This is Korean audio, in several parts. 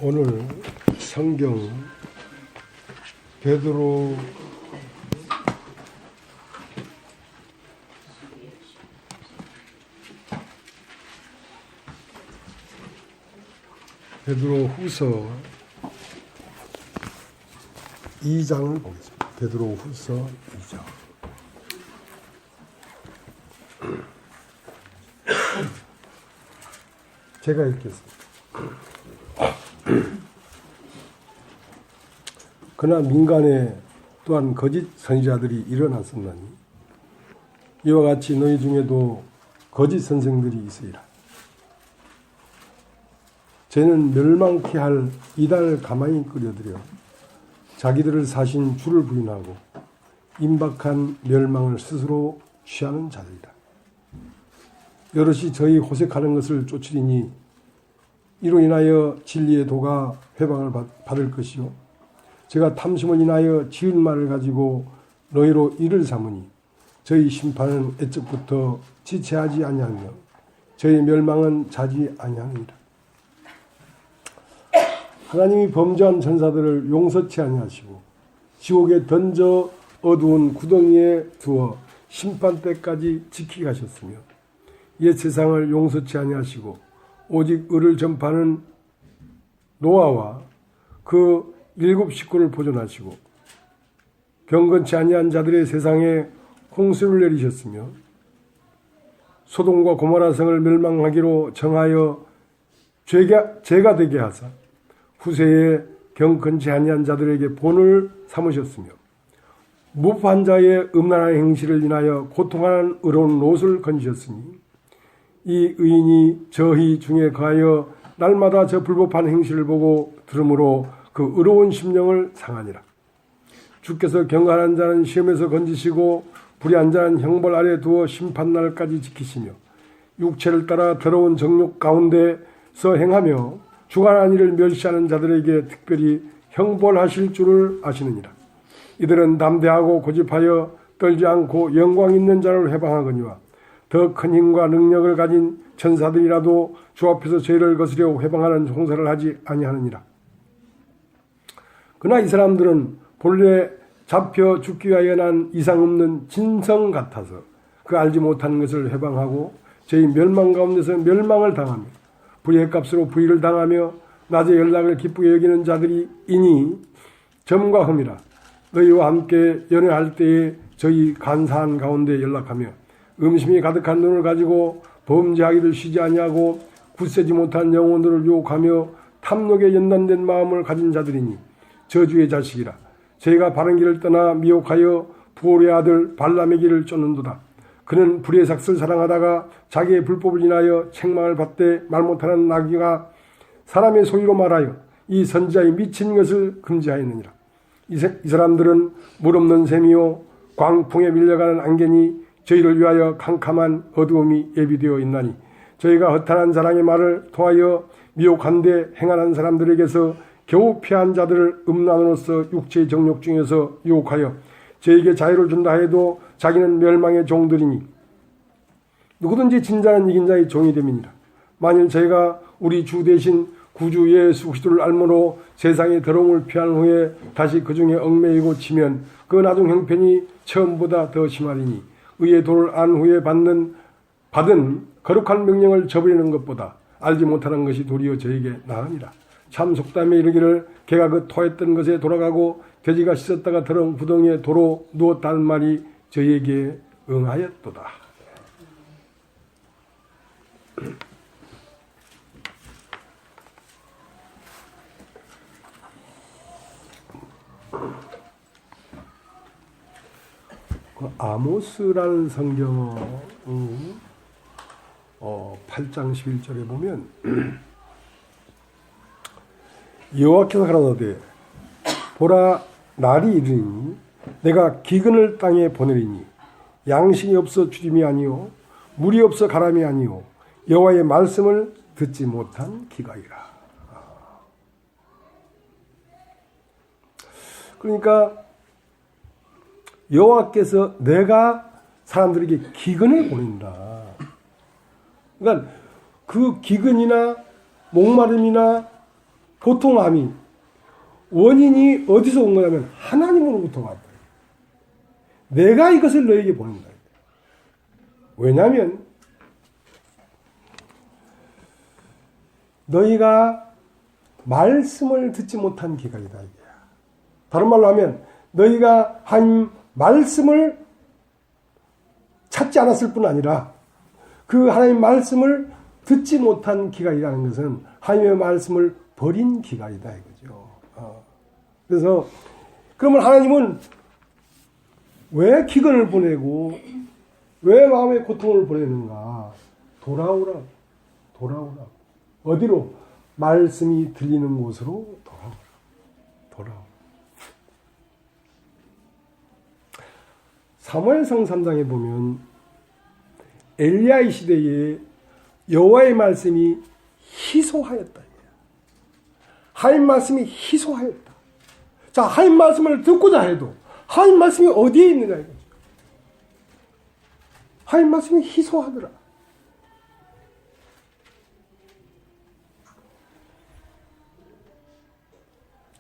오늘 성경 베드로 후서 2장을 보겠습니다. 베드로 후서 2장. 제가 읽겠습니다. 그러나 민간에 또한 거짓 선지자들이 일어났었나니 이와 같이 너희 중에도 거짓 선생들이 있으리라. 쟤는 멸망케 할 이단을 가만히 끌어들여 자기들을 사신 주를 부인하고 임박한 멸망을 스스로 취하는 자들이다. 여럿이 저희 호색하는 것을 쫓으리니 이로 인하여 진리의 도가 회방을 받을 것이요 제가 탐심을 인하여 지은 말을 가지고 너희로 이를 삼으니 저희 심판은 애적부터 지체하지 아니하며 저희 멸망은 자지 아니하느니라. 하나님이 범죄한 천사들을 용서치 아니하시고 지옥에 던져 어두운 구덩이에 두어 심판 때까지 지키게 하셨으며 옛 세상을 용서치 아니하시고 오직 의를 전파하는 노아와 그 7 식구를 보존하시고 경건치 아니한 자들의 세상에 홍수를 내리셨으며 소돔과 고모라 성을 멸망하기로 정하여 죄가 되게 하사 후세에 경건치 아니한 자들에게 본을 삼으셨으며 무법한 자의 음란한 행실을 인하여 고통하는 의로운 롯을 건지셨으니 이 의인이 저희 중에 거하여 날마다 저 불법한 행실을 보고 들으므로 그 의로운 심령을 상하니라. 주께서 경건한 자는 시험에서 건지시고 불의한 자는 형벌 아래 두어 심판날까지 지키시며 육체를 따라 더러운 정욕 가운데서 행하며 주관한 일을 멸시하는 자들에게 특별히 형벌하실 줄을 아시느니라. 이들은 담대하고 고집하여 떨지 않고 영광 있는 자를 회방하거니와 더 큰 힘과 능력을 가진 천사들이라도 주 앞에서 죄를 거스려 회방하는 송사를 하지 아니하느니라. 그러나 이 사람들은 본래 잡혀 죽기 위하여 난 이상 없는 진성 같아서 그 알지 못하는 것을 회방하고 저희 멸망 가운데서 멸망을 당하며 불의의 값으로 부의를 당하며 낮에 연락을 기쁘게 여기는 자들이 이니 점과 흠이라. 너희와 함께 연애할 때에 저희 간사한 가운데 연락하며 음심이 가득한 눈을 가지고 범죄하기를 쉬지 아니하고 굳세지 못한 영혼들을 유혹하며 탐욕에 연단된 마음을 가진 자들이니 저주의 자식이라. 저희가 바른 길을 떠나 미혹하여 부올의 아들 발람의 길을 쫓는도다. 그는 불의의 삭슬 사랑하다가 자기의 불법을 인하여 책망을 받되 말 못하는 나귀가 사람의 소유로 말하여 이 선지자의 미친 것을 금지하였느니라. 이 사람들은 물 없는 샘이요 광풍에 밀려가는 안개니 저희를 위하여 캄캄한 어두움이 예비되어 있나니 저희가 허탄한 자랑의 말을 토하여 미혹한데 행하는 사람들에게서 겨우 피한 자들을 음란으로서 육체의 정욕 중에서 유혹하여 저에게 자유를 준다 해도 자기는 멸망의 종들이니 누구든지 진자는 이긴 자의 종이 됨이니라. 만일 저희가 우리 주 대신 구주 예수 그리스도를 알므로 세상의 더러움을 피한 후에 다시 그 중에 얽매이고 치면 그 나중 형편이 처음보다 더 심하리니 의의 도를 안 후에 받은 거룩한 명령을 저버리는 것보다 알지 못하는 것이 도리어 저에게 나으니라. 참 속담에 이르기를 개가 그 토했던 것에 돌아가고 돼지가 씻었다가 더러운 구덩이에 도로 누웠다는 말이 저희에게 응하였도다. 그 아모스라는 성경 8장 11절에 보면 여호와께서 가라사대 보라 날이 이르니 내가 기근을 땅에 보내리니 양식이 없어 주림이 아니요 물이 없어 가람이 아니요 여호와의 말씀을 듣지 못한 기가이라. 그러니까 여호와께서 내가 사람들에게 기근을 보낸다. 그러니까 그 기근이나 목마름이나 보통 암이 원인이 어디서 온 거냐면 하나님으로부터 왔다. 내가 이것을 너에게 보낸다. 왜냐하면 너희가 말씀을 듣지 못한 기간이다. 다른 말로 하면 너희가 한 말씀을 찾지 않았을 뿐 아니라 그 하나님 말씀을 듣지 못한 기간이라는 것은 하나님의 말씀을 버린 기간이다 이거죠. 그래서 그러면 하나님은 왜 기근을 보내고 왜 마음의 고통을 보내는가? 돌아오라. 어디로? 말씀이 들리는 곳으로 돌아오라. 사무엘상 3장에 보면 엘리야의 시대에 여호와의 말씀이 희소하였다. 하나님 말씀이 희소하였다. 자, 하나님 말씀을 듣고자 해도 하나님 말씀이 어디에 있느냐 이거죠. 하나님 말씀이 희소하더라.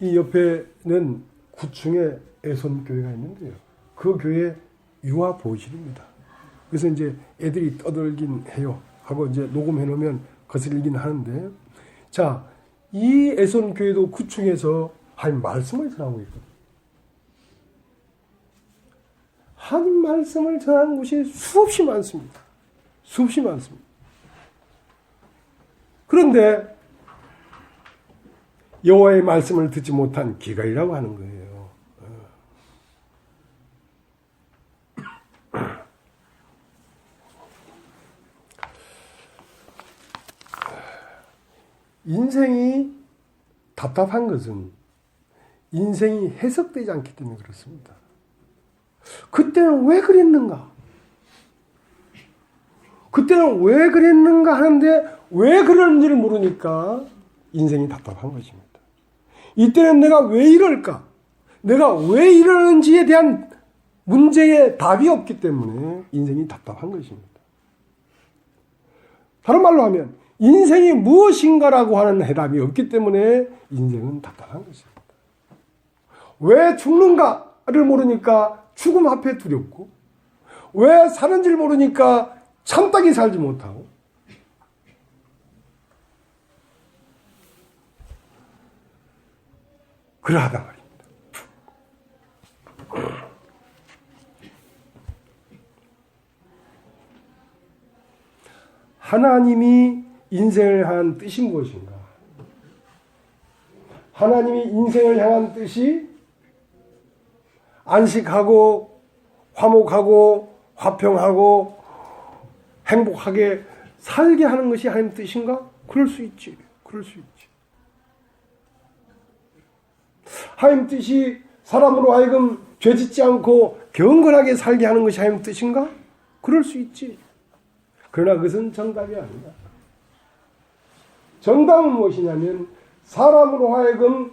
이 옆에는 9층에 애손교회가 있는데요. 그 교회 유아보실입니다. 그래서 이제 애들이 떠들긴 해요. 하고 이제 녹음해 놓으면 거슬리긴 하는데, 자, 이 애손교회도 9층에서 하나님 말씀을 전하고 있거든요. 하나님 말씀을 전하는 곳이 수없이 많습니다. 수없이 많습니다. 그런데 여호와의 말씀을 듣지 못한 기갈이라고 하는 거예요. 인생이 답답한 것은 인생이 해석되지 않기 때문에 그렇습니다. 그때는 왜 그랬는가? 그때는 왜 그랬는가 하는데 왜 그런지를 모르니까 인생이 답답한 것입니다. 이때는 내가 왜 이럴까? 내가 왜 이러는지에 대한 문제에 답이 없기 때문에 인생이 답답한 것입니다. 다른 말로 하면 인생이 무엇인가라고 하는 해답이 없기 때문에 인생은 답답한 것입니다. 왜 죽는가를 모르니까 죽음 앞에 두렵고, 왜 사는지를 모르니까 참다기 살지 못하고, 그러하다 말입니다. 하나님이 인생을 향한 뜻이 무엇인가? 하나님이 인생을 향한 뜻이 안식하고 화목하고 화평하고 행복하게 살게 하는 것이 하나님 뜻인가? 그럴 수 있지. 그럴 수 있지. 하나님 뜻이 사람으로 하여금 죄짓지 않고 경건하게 살게 하는 것이 하나님 뜻인가? 그럴 수 있지. 그러나 그것은 정답이 아니다. 정답은 무엇이냐면 사람으로 하여금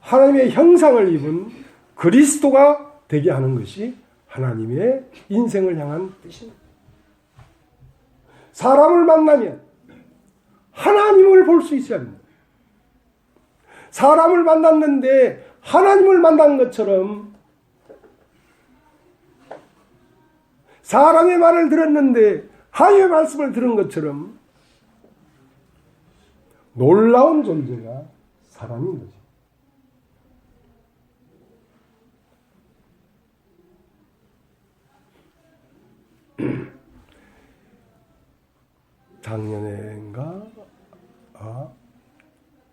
하나님의 형상을 입은 그리스도가 되게 하는 것이 하나님의 인생을 향한 뜻입니다. 사람을 만나면 하나님을 볼 수 있어야 합니다. 사람을 만났는데 하나님을 만난 것처럼, 사람의 말을 들었는데 하나님의 말씀을 들은 것처럼 놀라운 존재가 사람인 거죠. 작년인가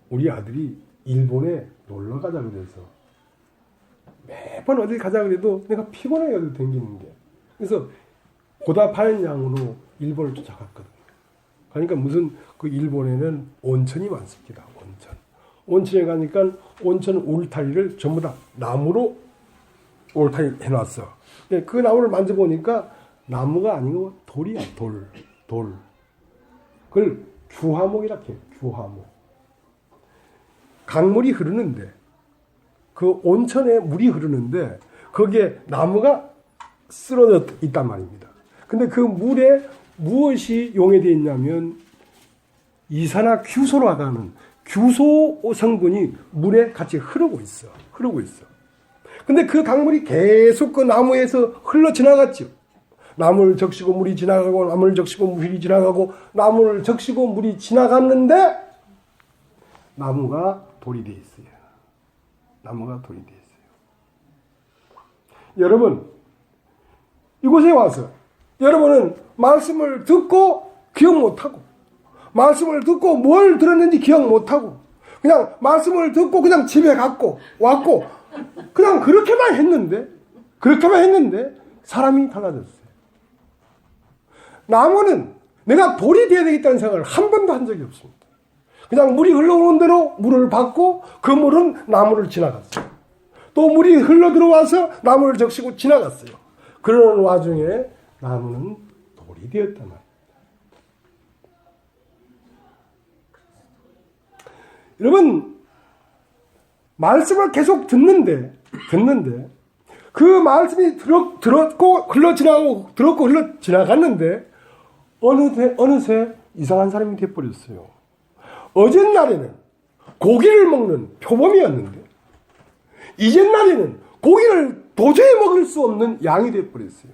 우리 아들이 일본에 놀러 가자 그래서 매번 어디 가자 그래도 내가 피곤해 어디 댕기는 게, 그래서 보답하는 양으로 일본을 쫓아갔거든요. 그러니까 무슨 그 일본에는 온천이 많습니다. 온천에 가니까 온천 울타리를 전부 다 나무로 울타리 해놨어. 그 나무를 만져보니까 나무가 아니고 돌이야. 돌. 그걸 주화목이라 해요. 주화목. 강물이 흐르는데, 그 온천에 물이 흐르는데 거기에 나무가 쓰러져 있단 말입니다. 근데 그 물에 무엇이 용해되어 있냐면 이산화탄소로 가는 규소 성분이 물에 같이 흐르고 있어. 근데 그 강물이 계속 그 나무에서 흘러 지나갔죠. 나무를 적시고 물이 지나가고, 나무를 적시고 물이 지나가고, 나무를 적시고 물이 지나갔는데 나무가 돌이 되어 있어요. 여러분, 이곳에 와서 여러분은 말씀을 듣고 기억 못하고, 말씀을 듣고 뭘 들었는지 기억 못하고, 그냥 말씀을 듣고 그냥 집에 왔고 그냥 그렇게만 했는데 사람이 달라졌어요. 나무는 내가 돌이 되어야 되겠다는 생각을 한 번도 한 적이 없습니다. 그냥 물이 흘러오는 대로 물을 받고 그 물은 나무를 지나갔어요. 또 물이 흘러 들어와서 나무를 적시고 지나갔어요. 그러는 와중에 나무는 돌이 되었단 말이에요. 여러분, 말씀을 계속 듣는데 그 말씀이 들었고 흘러 지나갔는데 어느새 이상한 사람이 되어버렸어요. 어젯날에는 고기를 먹는 표범이었는데 이젠날에는 고기를 도저히 먹을 수 없는 양이 되어버렸어요.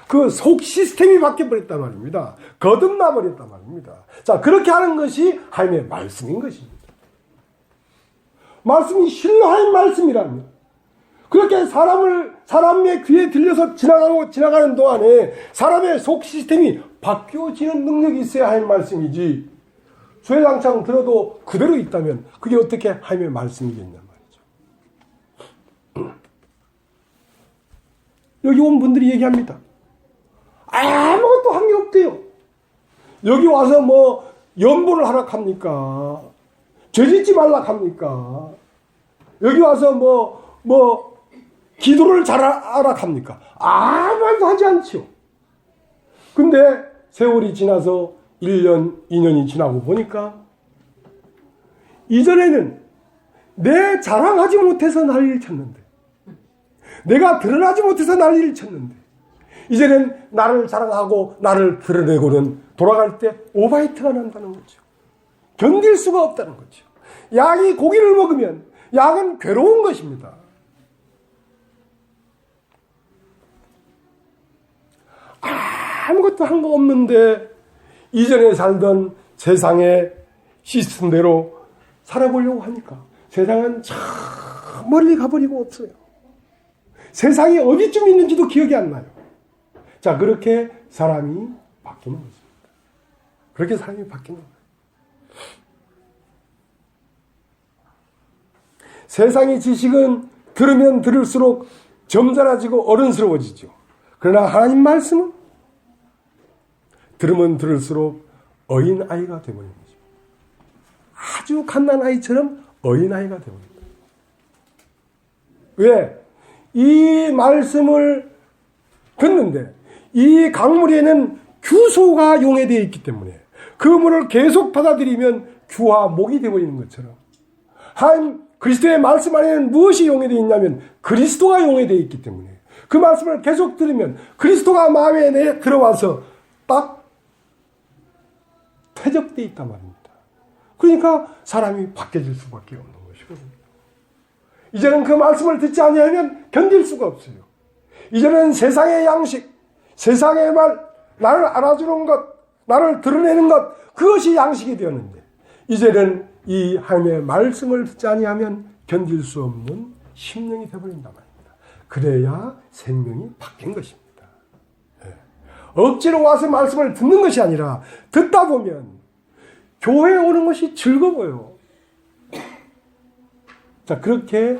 그 속 시스템이 바뀌어버렸단 말입니다. 거듭나 버렸단 말입니다. 자, 그렇게 하는 것이 하나님의 말씀인 것입니다. 말씀이 실로 하나님 말씀이라면, 그렇게 사람의 귀에 들려서 지나가는 동안에 사람의 속 시스템이 바뀌어지는 능력이 있어야 하나님 말씀이지, 주야장창 들어도 그대로 있다면 그게 어떻게 하나님의 말씀이겠냐 말이죠. 여기 온 분들이 얘기합니다. 아무것도 한 게 없대요. 여기 와서 뭐 연보를 하라 합니까? 죄짓지 말라 합니까? 여기 와서 뭐 기도를 잘하라 합니까? 아무 말도 하지 않죠. 근데 세월이 지나서 1년, 2년이 지나고 보니까 이전에는 내 자랑하지 못해서 난리를 쳤는데, 내가 드러나지 못해서 난리를 쳤는데, 이제는 나를 자랑하고 나를 드러내고는 돌아갈 때 오바이트가 난다는 거죠. 견딜 수가 없다는 거죠. 양이 고기를 먹으면 양은 괴로운 것입니다. 아무것도 한 거 없는데 이전에 살던 세상의 시스템대로 살아보려고 하니까 세상은 참 멀리 가버리고 없어요. 세상이 어디쯤 있는지도 기억이 안 나요. 자, 그렇게 사람이 바뀌는 것입니다. 그렇게 사람이 바뀌는 거예요. 세상의 지식은 들으면 들을수록 점잖아지고 어른스러워지죠. 그러나 하나님 말씀은 들으면 들을수록 어린아이가 되어버리는 거죠. 아주 갓난아이처럼 어린아이가 되어버립니다. 왜? 이 말씀을 듣는데 이 강물에는 규소가 용해되어 있기 때문에 그 물을 계속 받아들이면 규와 목이 되어버리는 것처럼, 하나님 그리스도의 말씀 안에는 무엇이 용해되어 있냐면 그리스도가 용해되어 있기 때문에 그 말씀을 계속 들으면 그리스도가 마음에 들어와서 딱 퇴적되어 있단 말입니다. 그러니까 사람이 바뀌어질 수밖에 없는 것이거든요. 이제는 그 말씀을 듣지 아니하면 견딜 수가 없어요. 이제는 세상의 양식, 세상의 말, 나를 알아주는 것, 나를 드러내는 것, 그것이 양식이 되었는데 이제는 이 하나님의 말씀을 듣지 아니하면 견딜 수 없는 심령이 되어버린단 말입니다. 그래야 생명이 바뀐 것입니다. 억지로 와서 말씀을 듣는 것이 아니라 듣다 보면 교회에 오는 것이 즐거워요. 자, 그렇게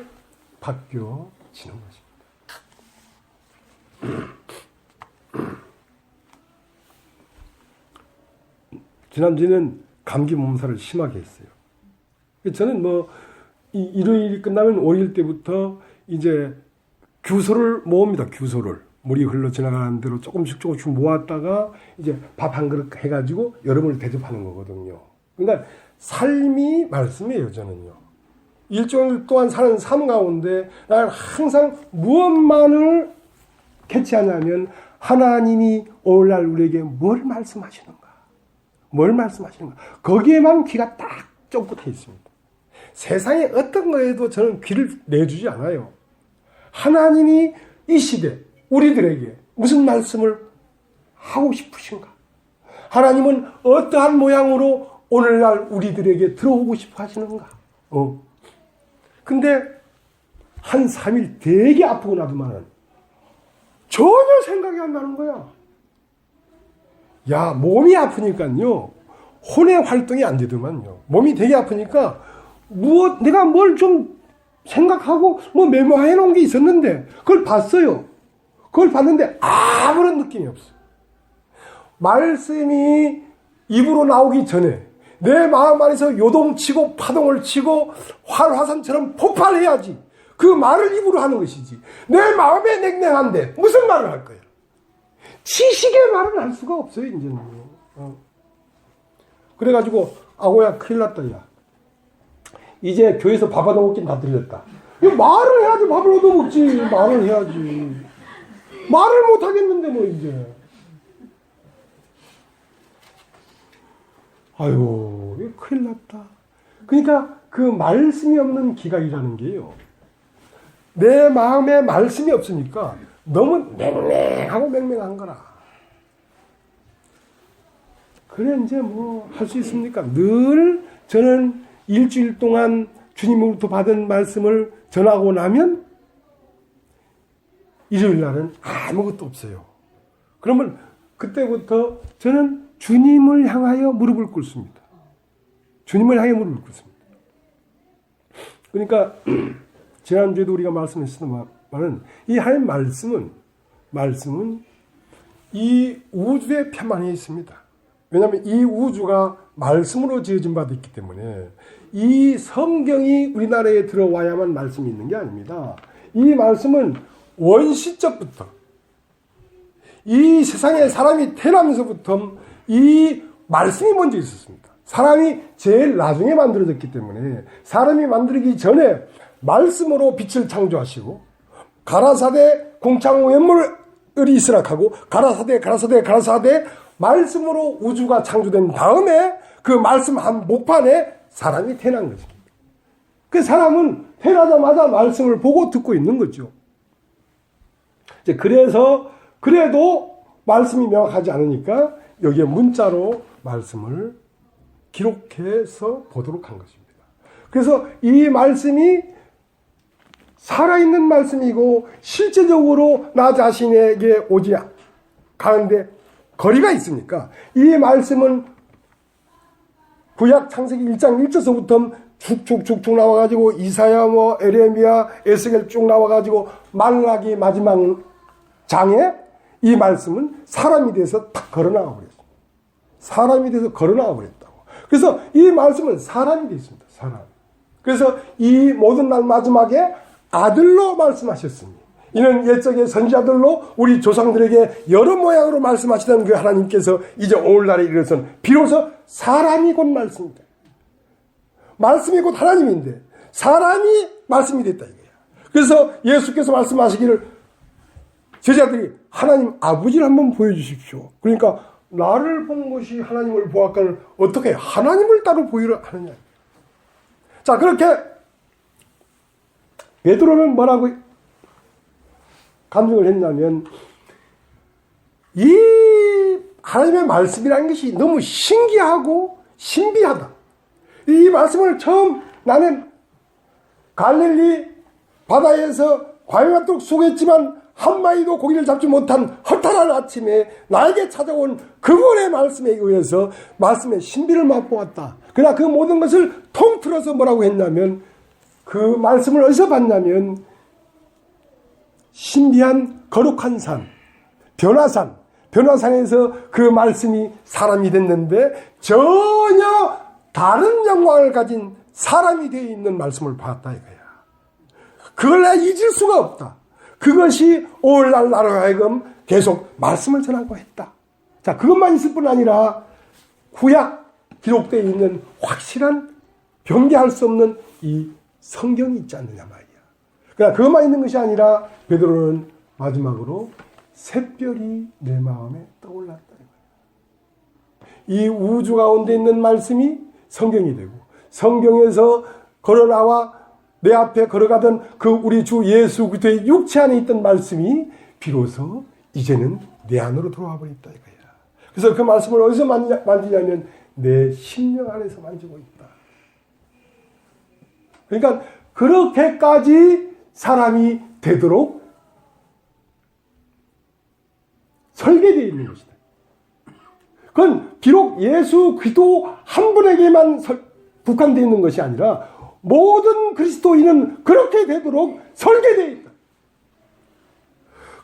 바뀌어지는 것입니다. 지난주에는 감기 몸살을 심하게 했어요. 저는 일요일이 끝나면 5일 때부터 이제 규소를 모읍니다. 규소를. 물이 흘러 지나가는 대로 조금씩 모았다가 이제 밥 한 그릇 해가지고 여러분을 대접하는 거거든요. 그러니까 삶이 말씀이에요, 저는요. 일주일 동안 사는 삶 가운데 나는 항상 무엇만을 캐치하냐면 하나님이 오늘날 우리에게 뭘 말씀하시는가. 거기에만 귀가 딱 쫑긋해 있습니다. 세상에 어떤 거에도 저는 귀를 내주지 않아요. 하나님이 이 시대 우리들에게 무슨 말씀을 하고 싶으신가? 하나님은 어떠한 모양으로 오늘날 우리들에게 들어오고 싶어 하시는가? 근데 한 3일 되게 아프고 나더만은 전혀 생각이 안 나는 거야. 야, 몸이 아프니까요. 혼의 활동이 안 되더만요. 몸이 되게 아프니까 내가 뭘 좀 생각하고 메모해 놓은 게 있었는데 그걸 봤어요. 그걸 봤는데 아무런 느낌이 없어. 말씀이 입으로 나오기 전에 내 마음 안에서 요동치고 파동을 치고 활화산처럼 폭발해야지. 그 말을 입으로 하는 것이지. 내 마음에 냉랭한데 무슨 말을 할 거야? 지식의 말을 할 수가 없어요, 이제는. 그래가지고 아고야 큰일 났다, 야. 이제 교회에서 밥 얻어먹긴 다 들렸다. 말을 해야지 밥을 얻어먹지. 말을 해야지. 말을 못하겠는데 뭐 이제. 아이고, 이거 큰일 났다. 그러니까 그 말씀이 없는 기각이라는 게요. 내 마음에 말씀이 없으니까 너무 맹맹한 거라. 그래 이제 뭐 할 수 있습니까? 늘 저는 일주일 동안 주님으로부터 받은 말씀을 전하고 나면 일요일 날은 아무것도 없어요. 그러면 그때부터 저는 주님을 향하여 무릎을 꿇습니다. 주님을 향해 무릎을 꿇습니다. 그러니까 지난주에도 우리가 말씀했습니다만 이 하나님 말씀은 이 우주의 편만에 있습니다. 왜냐하면 이 우주가 말씀으로 지어진 바 있기 때문에 이 성경이 우리나라에 들어와야만 말씀이 있는 게 아닙니다. 이 말씀은 원시적부터 이 세상에 사람이 태어나면서부터 이 말씀이 먼저 있었습니다. 사람이 제일 나중에 만들어졌기 때문에 사람이 만들기 전에 말씀으로 빛을 창조하시고 가라사대 궁창 웬물이 있으락하고 가라사대 말씀으로 우주가 창조된 다음에 그 말씀 한 목판에 사람이 태어난 것입니다. 그 사람은 태어나자마자 말씀을 보고 듣고 있는 거죠. 그래서 그래도 말씀이 명확하지 않으니까 여기에 문자로 말씀을 기록해서 보도록 한 것입니다. 그래서 이 말씀이 살아있는 말씀이고 실제적으로 나 자신에게 오지 가는데 거리가 있으니까 이 말씀은 구약 창세기 1장 1절서부터 쭉쭉쭉쭉 나와가지고 이사야 에레미야 에스겔 쭉 나와가지고 말라기 마지막 장에 이 말씀은 사람이 돼서 탁 걸어나와 버렸습니다. 사람이 돼서 걸어나와 버렸다고. 그래서 이 말씀은 사람이 되어 있습니다. 사람. 그래서 이 모든 날 마지막에 아들로 말씀하셨으니 이는 옛적의 선지자들로 우리 조상들에게 여러 모양으로 말씀하시던 그 하나님께서 이제 오늘날에 이르러선 비로소 사람이 곧 말씀이다. 말씀이 곧 하나님인데 사람이 말씀이 됐다 이거야. 그래서 예수께서 말씀하시기를 제자들이 하나님 아버지를 한번 보여주십시오. 그러니까 나를 본 것이 하나님을 보았거늘 어떻게 하나님을 따로 보이려 하느냐. 자, 그렇게 베드로는 뭐라고 감정을 했냐면 이 하나님의 말씀이라는 것이 너무 신기하고 신비하다. 이 말씀을 처음 나는 갈릴리 바다에서 과일밭도 쏘겠지만 한 마리도 고기를 잡지 못한 허탈한 아침에 나에게 찾아온 그분의 말씀에 의해서 말씀의 신비를 맛보았다. 그러나 그 모든 것을 통틀어서 뭐라고 했냐면 그 말씀을 어디서 봤냐면 신비한 거룩한 산, 변화산에서 그 말씀이 사람이 됐는데 전혀 다른 영광을 가진 사람이 되어 있는 말씀을 봤다 이거야. 그걸 내가 잊을 수가 없다. 그것이 오늘날 나로 하여금 계속 말씀을 전하고 했다. 자, 그것만 있을 뿐 아니라 구약 기록되어 있는 확실한 변개할 수 없는 이 성경이 있지 않느냐 말이야. 그러나 그것만 있는 것이 아니라 베드로는 마지막으로 샛별이 내 마음에 떠올랐다. 이 우주 가운데 있는 말씀이 성경이 되고 성경에서 걸어 나와 내 앞에 걸어가던 그 우리 주 예수 그리스도의 육체 안에 있던 말씀이 비로소 이제는 내 안으로 들어와 버렸다 이거야. 그래서 그 말씀을 어디서 만지냐면 내 심령 안에서 만지고 있다. 그러니까 그렇게까지 사람이 되도록 설계되어 있는 것이다. 그건 비록 예수 그리스도 한 분에게만 국한되어 있는 것이 아니라 모든 그리스도인은 그렇게 되도록 설계되어 있다.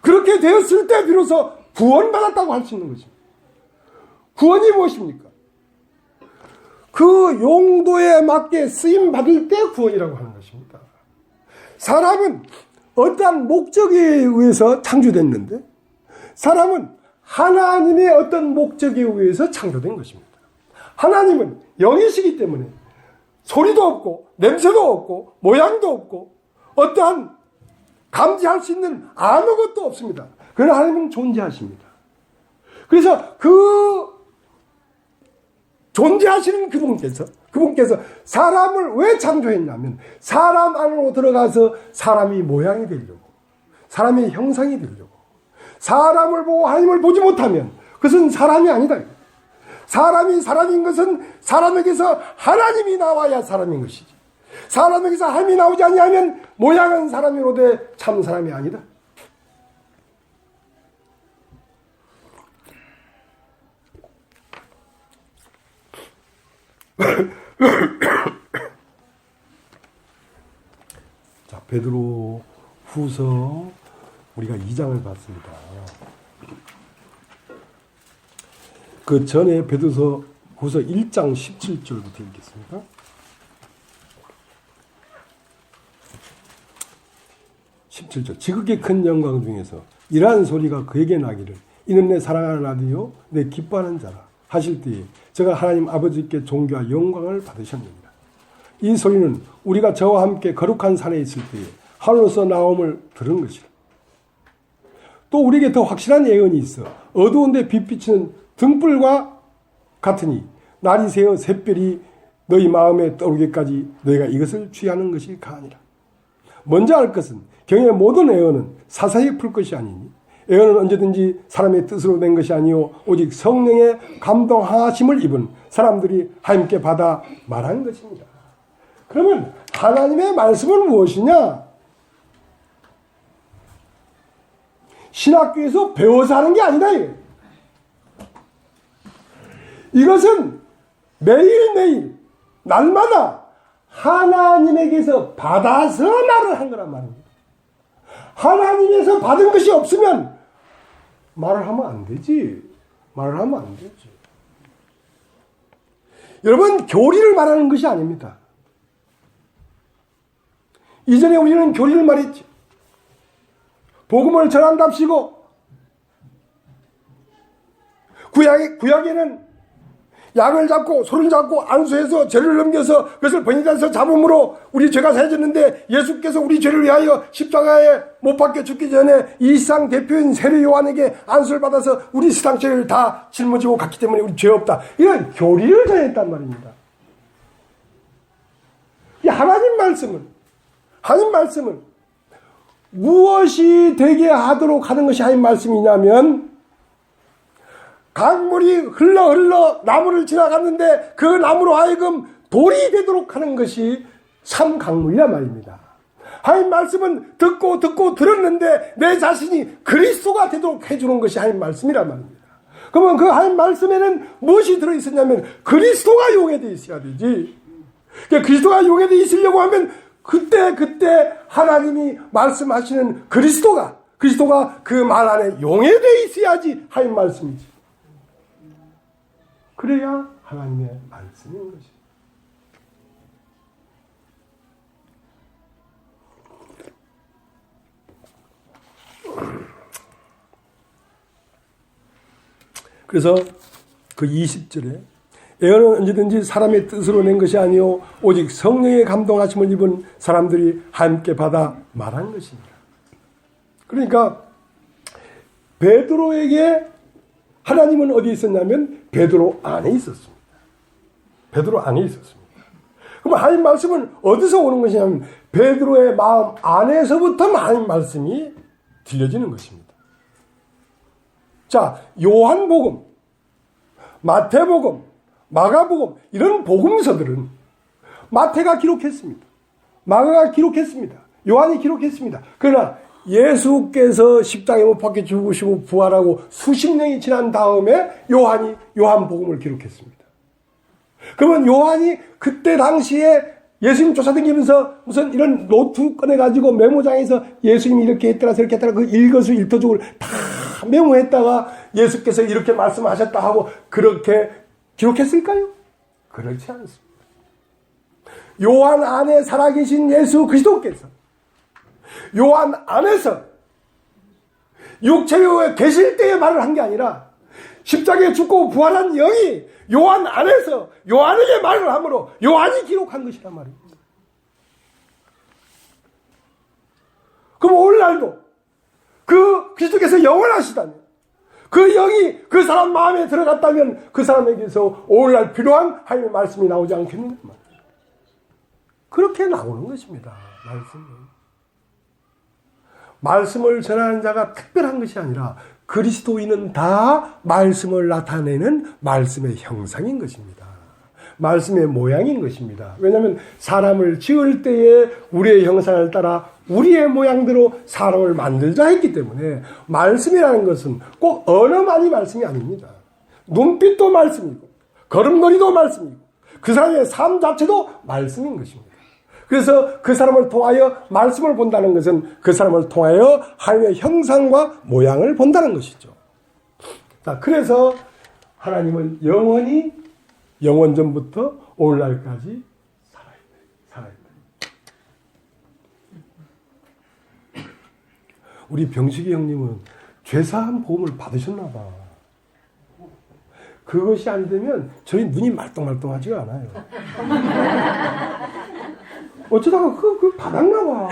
그렇게 되었을 때 비로소 구원받았다고 할 수 있는 것입니다. 구원이 무엇입니까? 그 용도에 맞게 쓰임받을 때 구원이라고 하는 것입니다. 사람은 어떠한 목적에 의해서 창조됐는데 사람은 하나님의 어떤 목적에 의해서 창조된 것입니다. 하나님은 영이시기 때문에 소리도 없고 냄새도 없고 모양도 없고 어떠한 감지할 수 있는 아무것도 없습니다. 그러나 하나님은 존재하십니다. 그래서 그 존재하시는 그분께서 사람을 왜 창조했냐면 사람 안으로 들어가서 사람이 모양이 되려고, 사람의 형상이 되려고. 사람을 보고 하나님을 보지 못하면 그것은 사람이 아니다. 사람이 사람인 것은 사람에게서 하나님이 나와야 사람인 것이지. 사람에게서 하나님이 나오지 아니하면 모양은 사람이로되 참 사람이 아니다. 자, 베드로 후서 우리가 2장을 봤습니다. 그 전에 베드로서 후서 1장 17절부터 읽겠습니다. 17절. 지극히 큰 영광 중에서 이러한 소리가 그에게 나기를 이는 내 사랑하는 아들이요 내 기뻐하는 자라 하실 때에 제가 하나님 아버지께 존귀와 영광을 받으셨느니라. 이 소리는 우리가 저와 함께 거룩한 산에 있을 때에 하늘로서 나옴을 들은 것이라. 또 우리에게 더 확실한 예언이 있어 어두운데 빛 비치는 등불과 같으니 날이 새어 샛별이 너희 마음에 떠오르기까지 너희가 이것을 취하는 것이 가하니라. 먼저 알 것은 경의 모든 예언은 사사히 풀 것이 아니니 예언은 언제든지 사람의 뜻으로 된 것이 아니요 오직 성령의 감동하심을 입은 사람들이 하나님께 받아 말한 것입니다. 그러면 하나님의 말씀은 무엇이냐? 신학교에서 배워서 하는 게 아니다. 이것은 매일매일 날마다 하나님에게서 받아서 말을 한 거란 말입니다. 하나님에서 받은 것이 없으면 말을 하면 안 되지. 말을 하면 안 되지. 여러분, 교리를 말하는 것이 아닙니다. 이전에 우리는 교리를 말했지. 복음을 전한답시고 구약에는 양을 잡고 소를 잡고 안수해서 죄를 넘겨서 그것을 번제단에서 잡음으로 우리 죄가 사해졌는데 예수께서 우리 죄를 위하여 십자가에 못 박혀 죽기 전에 이 세상 대표인 세례 요한에게 안수를 받아서 우리 세상 죄를 다 짊어지고 갔기 때문에 우리 죄 없다. 이런 교리를 전했단 말입니다. 이 하나님 말씀은 무엇이 되게 하도록 하는 것이 하나님 말씀이냐면 강물이 흘러 나무를 지나갔는데 그 나무로 하여금 돌이 되도록 하는 것이 참 강물이란 말입니다. 하나님 말씀은 듣고 들었는데 내 자신이 그리스도가 되도록 해주는 것이 하나님 말씀이란 말입니다. 그러면 그 하나님 말씀에는 무엇이 들어있었냐면 그리스도가 용해되어 있어야 되지. 그러니까 그리스도가 용해되어 있으려고 하면 그때 하나님이 말씀하시는 그리스도가 그 말 안에 용해되어 있어야지 하나님 말씀이지. 그래야 하나님의 말씀인 것입니다. 그래서 그 20절에 예언은 언제든지 사람의 뜻으로 낸 것이 아니요 오직 성령의 감동하심을 입은 사람들이 함께 받아 말한 것입니다. 그러니까 베드로에게 하나님은 어디 있었냐면 베드로 안에 있었습니다. 베드로 안에 있었습니다. 그럼 하나님 말씀은 어디서 오는 것이냐면 베드로의 마음 안에서부터 하나님 말씀이 들려지는 것입니다. 자, 요한복음, 마태복음, 마가복음 이런 복음서들은 마태가 기록했습니다. 마가가 기록했습니다. 요한이 기록했습니다. 그러나 예수께서 십자가에 못 박혀 죽으시고 부활하고 수십 년이 지난 다음에 요한이 요한복음을 기록했습니다. 그러면 요한이 그때 당시에 예수님 쫓아다니면서 무슨 이런 노트 꺼내가지고 메모장에서 예수님이 이렇게 했더라 저렇게 했더라 그 일거수일투족을 다 메모했다가 예수께서 이렇게 말씀하셨다 하고 그렇게 기록했을까요? 그렇지 않습니다. 요한 안에 살아계신 예수 그리스도께서 요한 안에서 육체에 계실 때의 말을 한 게 아니라 십자가에 죽고 부활한 영이 요한 안에서 요한에게 말을 함으로 요한이 기록한 것이란 말입니다. 그럼 오늘날도 그 그리스도께서 영원하시다면 그 영이 그 사람 마음에 들어갔다면 그 사람에게서 오늘날 필요한 하나님의 말씀이 나오지 않겠느냐 말이에요. 그렇게 나오는 것입니다. 말씀을 전하는 자가 특별한 것이 아니라 그리스도인은 다 말씀을 나타내는 말씀의 형상인 것입니다. 말씀의 모양인 것입니다. 왜냐하면 사람을 지을 때에 우리의 형상을 따라 우리의 모양대로 사람을 만들자 했기 때문에 말씀이라는 것은 꼭 언어만이 말씀이 아닙니다. 눈빛도 말씀이고 걸음걸이도 말씀이고 그 사람의 삶 자체도 말씀인 것입니다. 그래서 그 사람을 통하여 말씀을 본다는 것은 그 사람을 통하여 하나님의 형상과 모양을 본다는 것이죠. 자, 그래서 하나님은 영원히 영원전부터 오늘날까지 살아있다. 우리 병식이 형님은 죄사한 보험을 받으셨나 봐. 그것이 안 되면 저희 눈이 말똥말똥하지가 않아요. 어쩌다가 그걸 받았나 봐.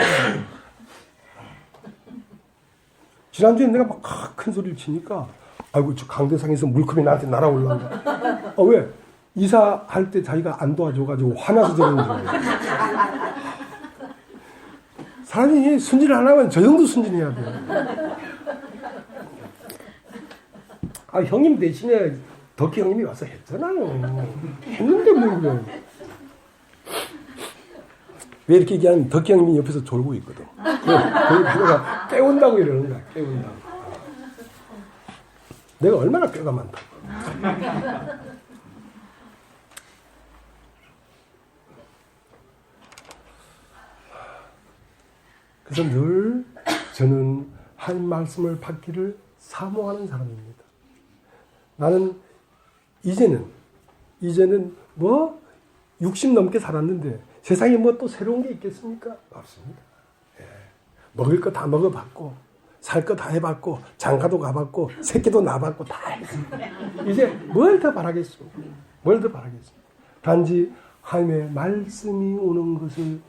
지난주에 내가 막 큰 소리를 치니까 아이고 저 강대상에서 물컵이 나한테 날아올라온다. 왜? 이사할 때 자기가 안 도와줘가지고 화나서 저러는 줄 알아요. 사람이 순진을 안 하면 저 정도 순진해야 돼요. 아, 형님 대신에 덕희 형님이 와서 했잖아요. 했는데 뭐 그래. 왜 이렇게 얘기하면 덕희 형님이 옆에서 졸고 있거든. 내가 깨운다고 이러는 거야. 깨운다고. 내가 얼마나 뼈가 많다고. 그래서 늘 저는 하나님 말씀을 받기를 사모하는 사람입니다. 나는 이제는 뭐 60 넘게 살았는데 세상에 뭐 또 새로운 게 있겠습니까? 없습니다. 예. 먹을 거 다 먹어봤고 살 거 다 해봤고 장가도 가봤고 새끼도 낳아봤고 다 했습니다. 이제 뭘 더 바라겠습니까? 뭘 더 바라겠습니까? 단지 하나님의 말씀이 오는 것을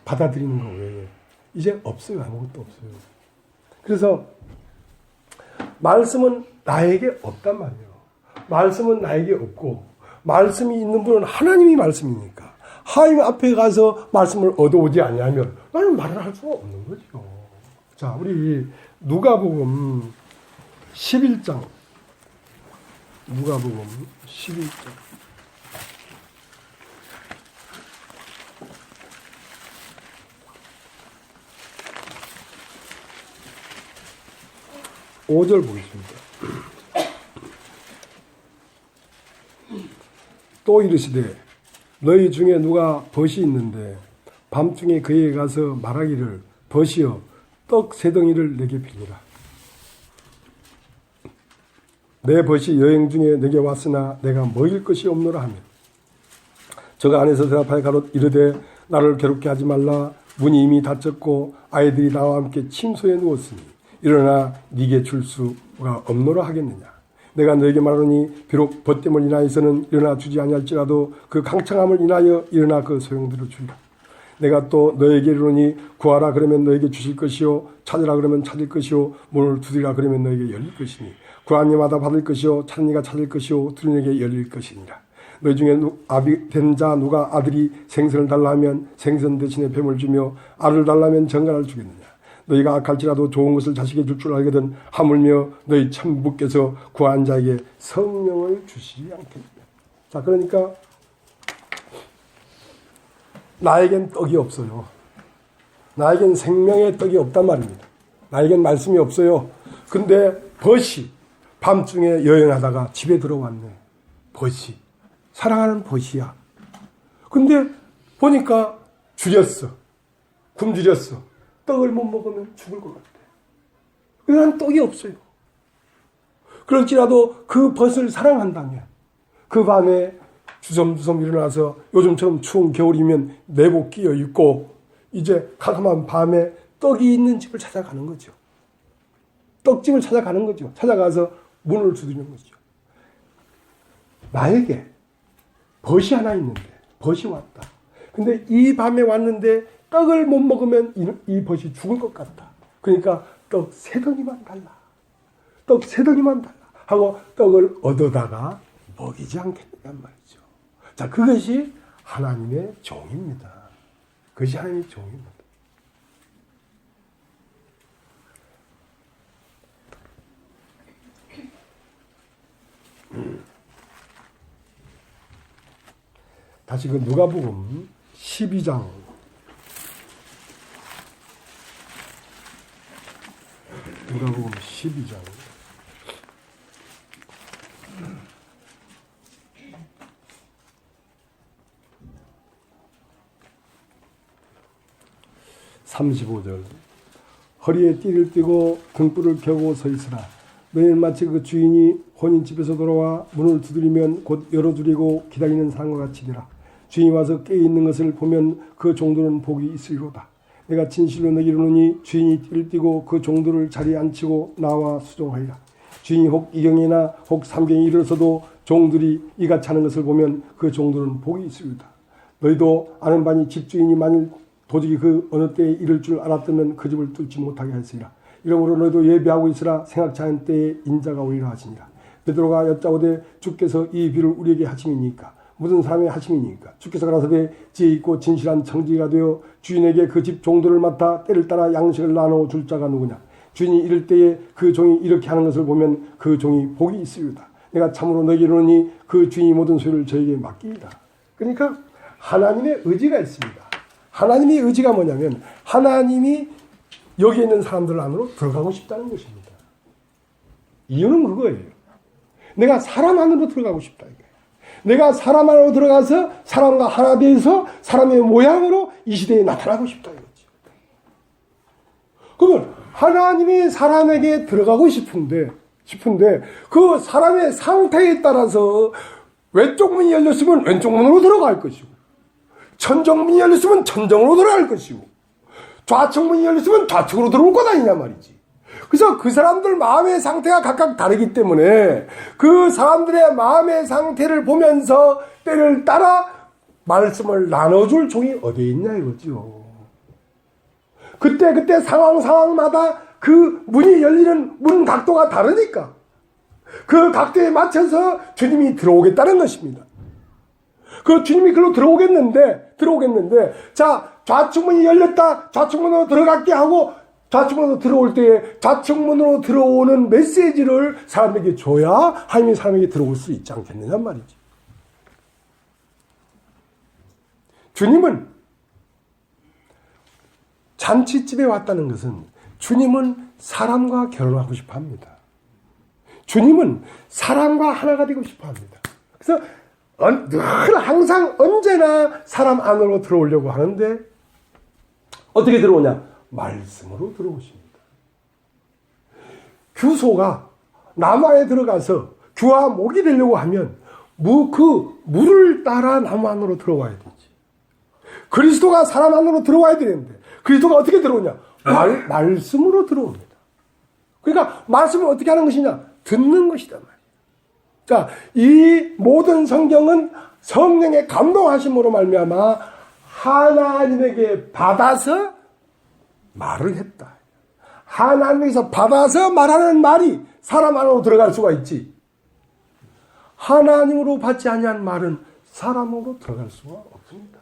받아들이는 거 외에 이제 없어요. 아무것도 없어요. 그래서 말씀은 나에게 없단 말이에요. 말씀은 나에게 없고 말씀이 있는 분은 하나님이 말씀이니까 하나님 앞에 가서 말씀을 얻어오지 않냐면 나는 말을 할 수가 없는 거죠. 자, 우리 누가복음 11장 누가복음 11장 5절 보겠습니다. 또 이르시되 너희 중에 누가 벗이 있는데 밤중에 그에게 가서 말하기를 벗이여 떡 세 덩이를 내게 빌리라. 내 벗이 여행 중에 내게 왔으나 내가 먹일 것이 없노라 하며 저가 안에서 대답하여 가롯 이르되 나를 괴롭게 하지 말라. 문이 이미 닫혔고 아이들이 나와 함께 침소에 누웠으니 일어나 네게 줄 수가 없노라 하겠느냐. 내가 너에게 말하노니 비록 벗됨을 인하여서는 일어나 주지 아니할지라도 그 강창함을 인하여 일어나 그 소용들을 주리라. 내가 또 너에게 이르노니 구하라 그러면 너에게 주실 것이요 찾으라 그러면 찾을 것이요 문을 두드리라 그러면 너에게 열릴 것이니 구하는 이마다 받을 것이요 찾는 이가 찾을 것이요 두드리는 이에게 열릴 것이니라. 너희 중에 아비 된 자 누가 아들이 생선을 달라 하면 생선 대신에 뱀을 주며 알을 달라 하면 정갈을 주겠느냐. 너희가 악할지라도 좋은 것을 자식에게 줄 줄 알거든 하물며 너희 천부께서 구한 자에게 성령을 주시지 않겠느냐. 자, 그러니까 나에겐 떡이 없어요. 나에겐 생명의 떡이 없단 말입니다. 나에겐 말씀이 없어요. 근데 벗이 밤중에 여행하다가 집에 들어왔네. 벗이. 사랑하는 벗이야. 근데 보니까 줄였어. 굶주렸어. 떡을 못 먹으면 죽을 것 같아. 난 떡이 없어요. 그럴지라도 그 벗을 사랑한다면 그 밤에 주섬주섬 일어나서 요즘처럼 추운 겨울이면 내복 끼어 입고 이제 캄캄한 밤에 떡이 있는 집을 찾아가는 거죠. 떡집을 찾아가는 거죠. 찾아가서 문을 두드리는 거죠. 나에게 벗이 하나 있는데 벗이 왔다. 근데 이 밤에 왔는데 떡을 못 먹으면 이 벗이 죽을 것 같다. 그러니까 떡 3덩이만 달라. 떡 3덩이만 달라. 하고 떡을 얻어다가 먹이지 않겠느냐는 말이죠. 자, 그것이 하나님의 종입니다. 그것이 하나님의 종입니다. 다시 그 누가복음 12장 누가복음 12장 35절 허리에 띠를 띠고 등불을 켜고 서 있으라. 너희는 마치 그 주인이 혼인집에서 돌아와 문을 두드리면 곧 열어주리고 기다리는 사람과 같이 되라. 주인이 와서 깨어있는 것을 보면 그 종들은 복이 있으리로다. 내가 진실로 너희에게 이르노니 주인이 띠를 띠고 그 종들을 자리에 앉히고 나와 수종하리라. 주인이 혹 2경이나 혹 3경에 이르러서도 종들이 이같이 하는 것을 보면 그 종들은 복이 있으리로다. 너희도 아는 바니 집주인이 만일 도저히 그 어느 때에 이를 줄 알았다면 그 집을 뚫지 못하게 하였으리라. 이러므로 너희도 예비하고 있으라. 생각지 않은 때에 인자가 오리라 하시니라. 베드로가 여짜오되 주께서 이 비를 우리에게 하심이니까 무슨 사람의 하심이니까. 주께서 가라사대 지혜 있고 진실한 청지기가 되어 주인에게 그 집 종들을 맡아 때를 따라 양식을 나누어 줄 자가 누구냐. 주인이 이럴 때에 그 종이 이렇게 하는 것을 보면 그 종이 복이 있으리로다. 내가 참으로 너희에게 이르노니 그 주인이 모든 소유를 저에게 맡기리라. 그러니까 하나님의 의지가 있습니다. 하나님의 의지가 뭐냐면 하나님이 여기 있는 사람들 안으로 들어가고 싶다는 것입니다. 이유는 그거예요. 내가 사람 안으로 들어가고 싶다 이거예요. 내가 사람 안으로 들어가서 사람과 하나 되어서 사람의 모양으로 이 시대에 나타나고 싶다 이거죠. 그러면 하나님이 사람에게 들어가고 싶은데 그 사람의 상태에 따라서 왼쪽 문이 열렸으면 왼쪽 문으로 들어갈 것이고 천정문이 열렸으면 천정으로 들어갈 것이고 좌측문이 열렸으면 좌측으로 들어올 것 아니냐 말이지. 그래서 그 사람들 마음의 상태가 각각 다르기 때문에 그 사람들의 마음의 상태를 보면서 때를 따라 말씀을 나눠줄 종이 어디에 있냐 이거죠. 그때 상황마다 그 문이 열리는 문 각도가 다르니까 그 각도에 맞춰서 주님이 들어오겠다는 것입니다. 그 주님이 글로 들어오겠는데 자 좌측문이 열렸다. 좌측문으로 들어갈게 하고 좌측문으로 들어올 때에 좌측문으로 들어오는 메시지를 사람에게 줘야 하나님이 사람에게 들어올 수 있지 않겠느냐 말이지. 주님은 잔치집에 왔다는 것은 주님은 사람과 결혼하고 싶어 합니다. 주님은 사람과 하나가 되고 싶어 합니다. 그래서 늘 항상 언제나 사람 안으로 들어오려고 하는데 어떻게 들어오냐? 말씀으로 들어오십니다. 규소가 나무 안에 들어가서 규와 목이 되려고 하면 그 물을 따라 나무 안으로 들어와야 되지. 그리스도가 사람 안으로 들어와야 되는데 그리스도가 어떻게 들어오냐? 말씀으로 들어옵니다. 그러니까 말씀을 어떻게 하는 것이냐? 듣는 것이다 말이에요. 자, 이 모든 성경은 성령의 감동하심으로 말미암아 하나님에게 받아서 말을 했다. 하나님에게서 받아서 말하는 말이 사람 안으로 들어갈 수가 있지. 하나님으로 받지 아니한 말은 사람으로 들어갈 수가 없습니다.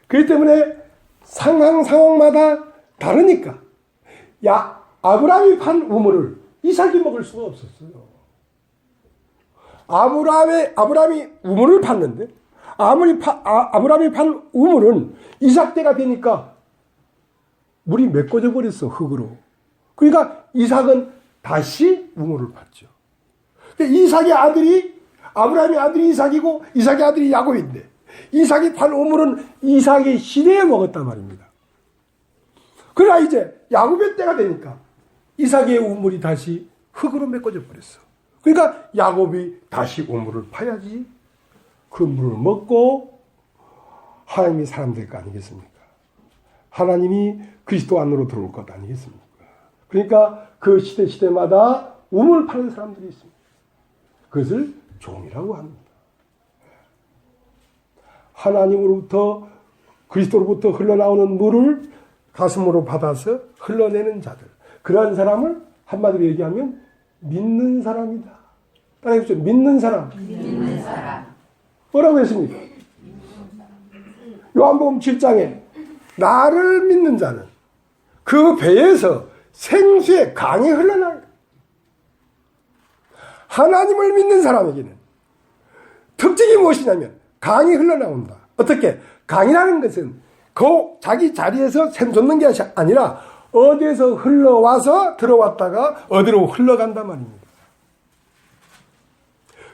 그렇기 때문에 상황마다 다르니까 아브라함이 판 우물을 이삭이 먹을 수가 없었어요. 아브라함이 우물을 팠는데 아브라함이 판 우물은 이삭 때가 되니까 물이 메꿔져 버렸어, 흙으로. 그러니까 이삭은 다시 우물을 팠죠. 근데 아브라함의 아들이 이삭이고 이삭의 아들이 야곱인데 이삭이 판 우물은 이삭의 시대에 먹었단 말입니다. 그러나 이제 야곱의 때가 되니까 이삭의 우물이 다시 흙으로 메꿔져 버렸어. 그러니까 야곱이 다시 우물을 파야지 그 물을 먹고 하나님이 사람 될 거 아니겠습니까? 하나님이 그리스도 안으로 들어올 것 아니겠습니까? 그러니까 그 시대마다 우물 파는 사람들이 있습니다. 그것을 종이라고 합니다. 하나님으로부터 그리스도로부터 흘러나오는 물을 가슴으로 받아서 흘러내는 자들, 그러한 사람을 한마디로 얘기하면 믿는 사람이다. 따라해보죠. 믿는 사람. 뭐라고 했습니까? 요한복음 7장에 나를 믿는 자는 그 배에서 생수의 강이 흘러나온다. 하나님을 믿는 사람에게는 특징이 무엇이냐면 강이 흘러나온다. 어떻게? 강이라는 것은 자기 자리에서 샘솟는 게 아니라 어디에서 흘러와서 들어왔다가 어디로 흘러간단 말입니다.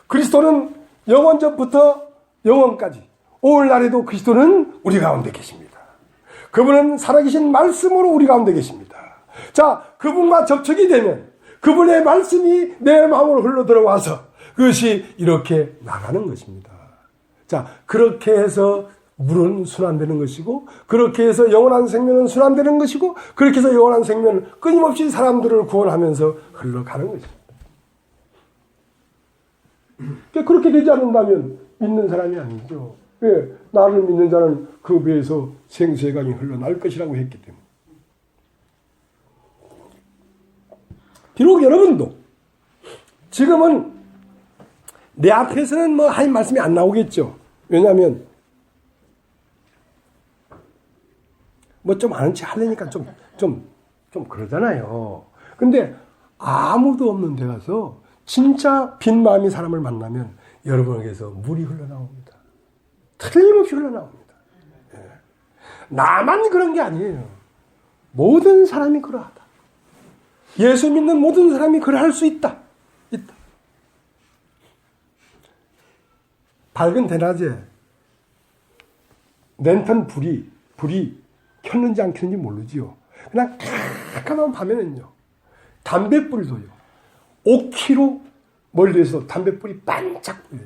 그리스도는 영원전부터 영원까지 오늘날에도 그리스도는 우리 가운데 계십니다. 그분은 살아계신 말씀으로 우리 가운데 계십니다. 자, 그분과 접촉이 되면 그분의 말씀이 내 마음으로 흘러 들어와서 그것이 이렇게 나가는 것입니다. 자, 그렇게 해서 물은 순환되는 것이고, 그렇게 해서 영원한 생명은 순환되는 것이고, 그렇게 해서 영원한 생명은 끊임없이 사람들을 구원하면서 흘러가는 것입니다. 그렇게 되지 않는다면 믿는 사람이 아니죠. 왜? 나를 믿는 자는 그 배에서 생수의 강이 흘러날 것이라고 했기 때문에. 비록 여러분도 지금은 내 앞에서는 뭐 하나님 말씀이 안 나오겠죠. 왜냐하면 뭐 좀 아는 체 하려니까 좀 그러잖아요. 근데 아무도 없는 데 가서 진짜 빈 마음이 사람을 만나면 여러분에게서 물이 흘러나옵니다. 틀림없이 흘러나옵니다. 예. 나만 그런 게 아니에요. 모든 사람이 그러하다. 예수 믿는 모든 사람이 그러할 수 있다. 밝은 대낮에 랜턴 불이 켰는지 안 켰는지 모르지요. 그냥 깜깜한 밤에는요, 담뱃불도요, 5km 멀리에서 담뱃불이 반짝 보여요.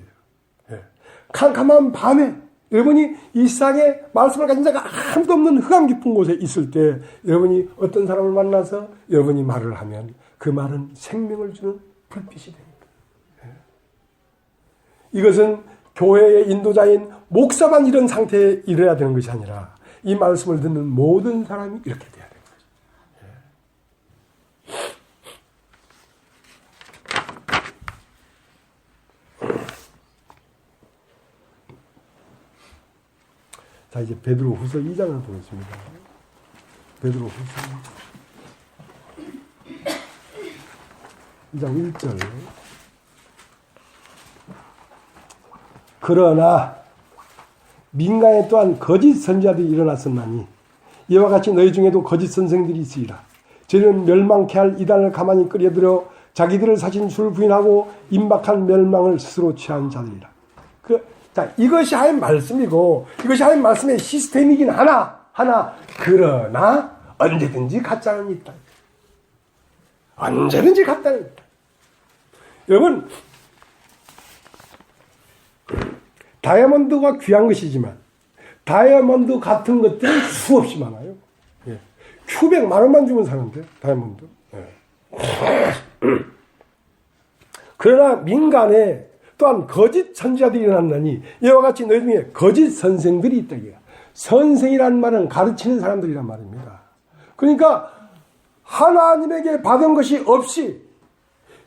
예. 캄캄한 밤에 여러분이 이 세상에 말씀을 가진 자가 아무도 없는 흑암 깊은 곳에 있을 때 여러분이 어떤 사람을 만나서 여러분이 말을 하면 그 말은 생명을 주는 불빛이 됩니다. 예. 이것은 교회의 인도자인 목사만 이런 상태에 이래야 되는 것이 아니라 이 말씀을 듣는 모든 사람이 이렇게 돼야 되는 거죠. 자, 이제 베드로후서 2장을 보겠습니다. 베드로후서 2장 1절. 그러나 민간에 또한 거짓 선지자들이 일어났었나니 이와 같이 너희 중에도 거짓 선생들이 있으리라. 저희는 멸망케 할 이단을 가만히 끌어들여 자기들을 사신 줄 부인하고 임박한 멸망을 스스로 취한 자들이라. 자, 이것이 하나님 말씀이고 이것이 하나님 말씀의 시스템이긴 하나 그러나 언제든지 가짜는 있다. 언제든지 가짜는 있다. 여러분, 다이아몬드가 귀한 것이지만 다이아몬드 같은 것들이 수없이 많아요. 예. 큐백 10,000원만 주면 사는데 다이아몬드. 예. 그러나 민간에 또한 거짓 선지자들이 일어났나니 이와 같이 너희 중에 거짓 선생들이 있다. 선생이라는 말은 가르치는 사람들이란 말입니다. 그러니까 하나님에게 받은 것이 없이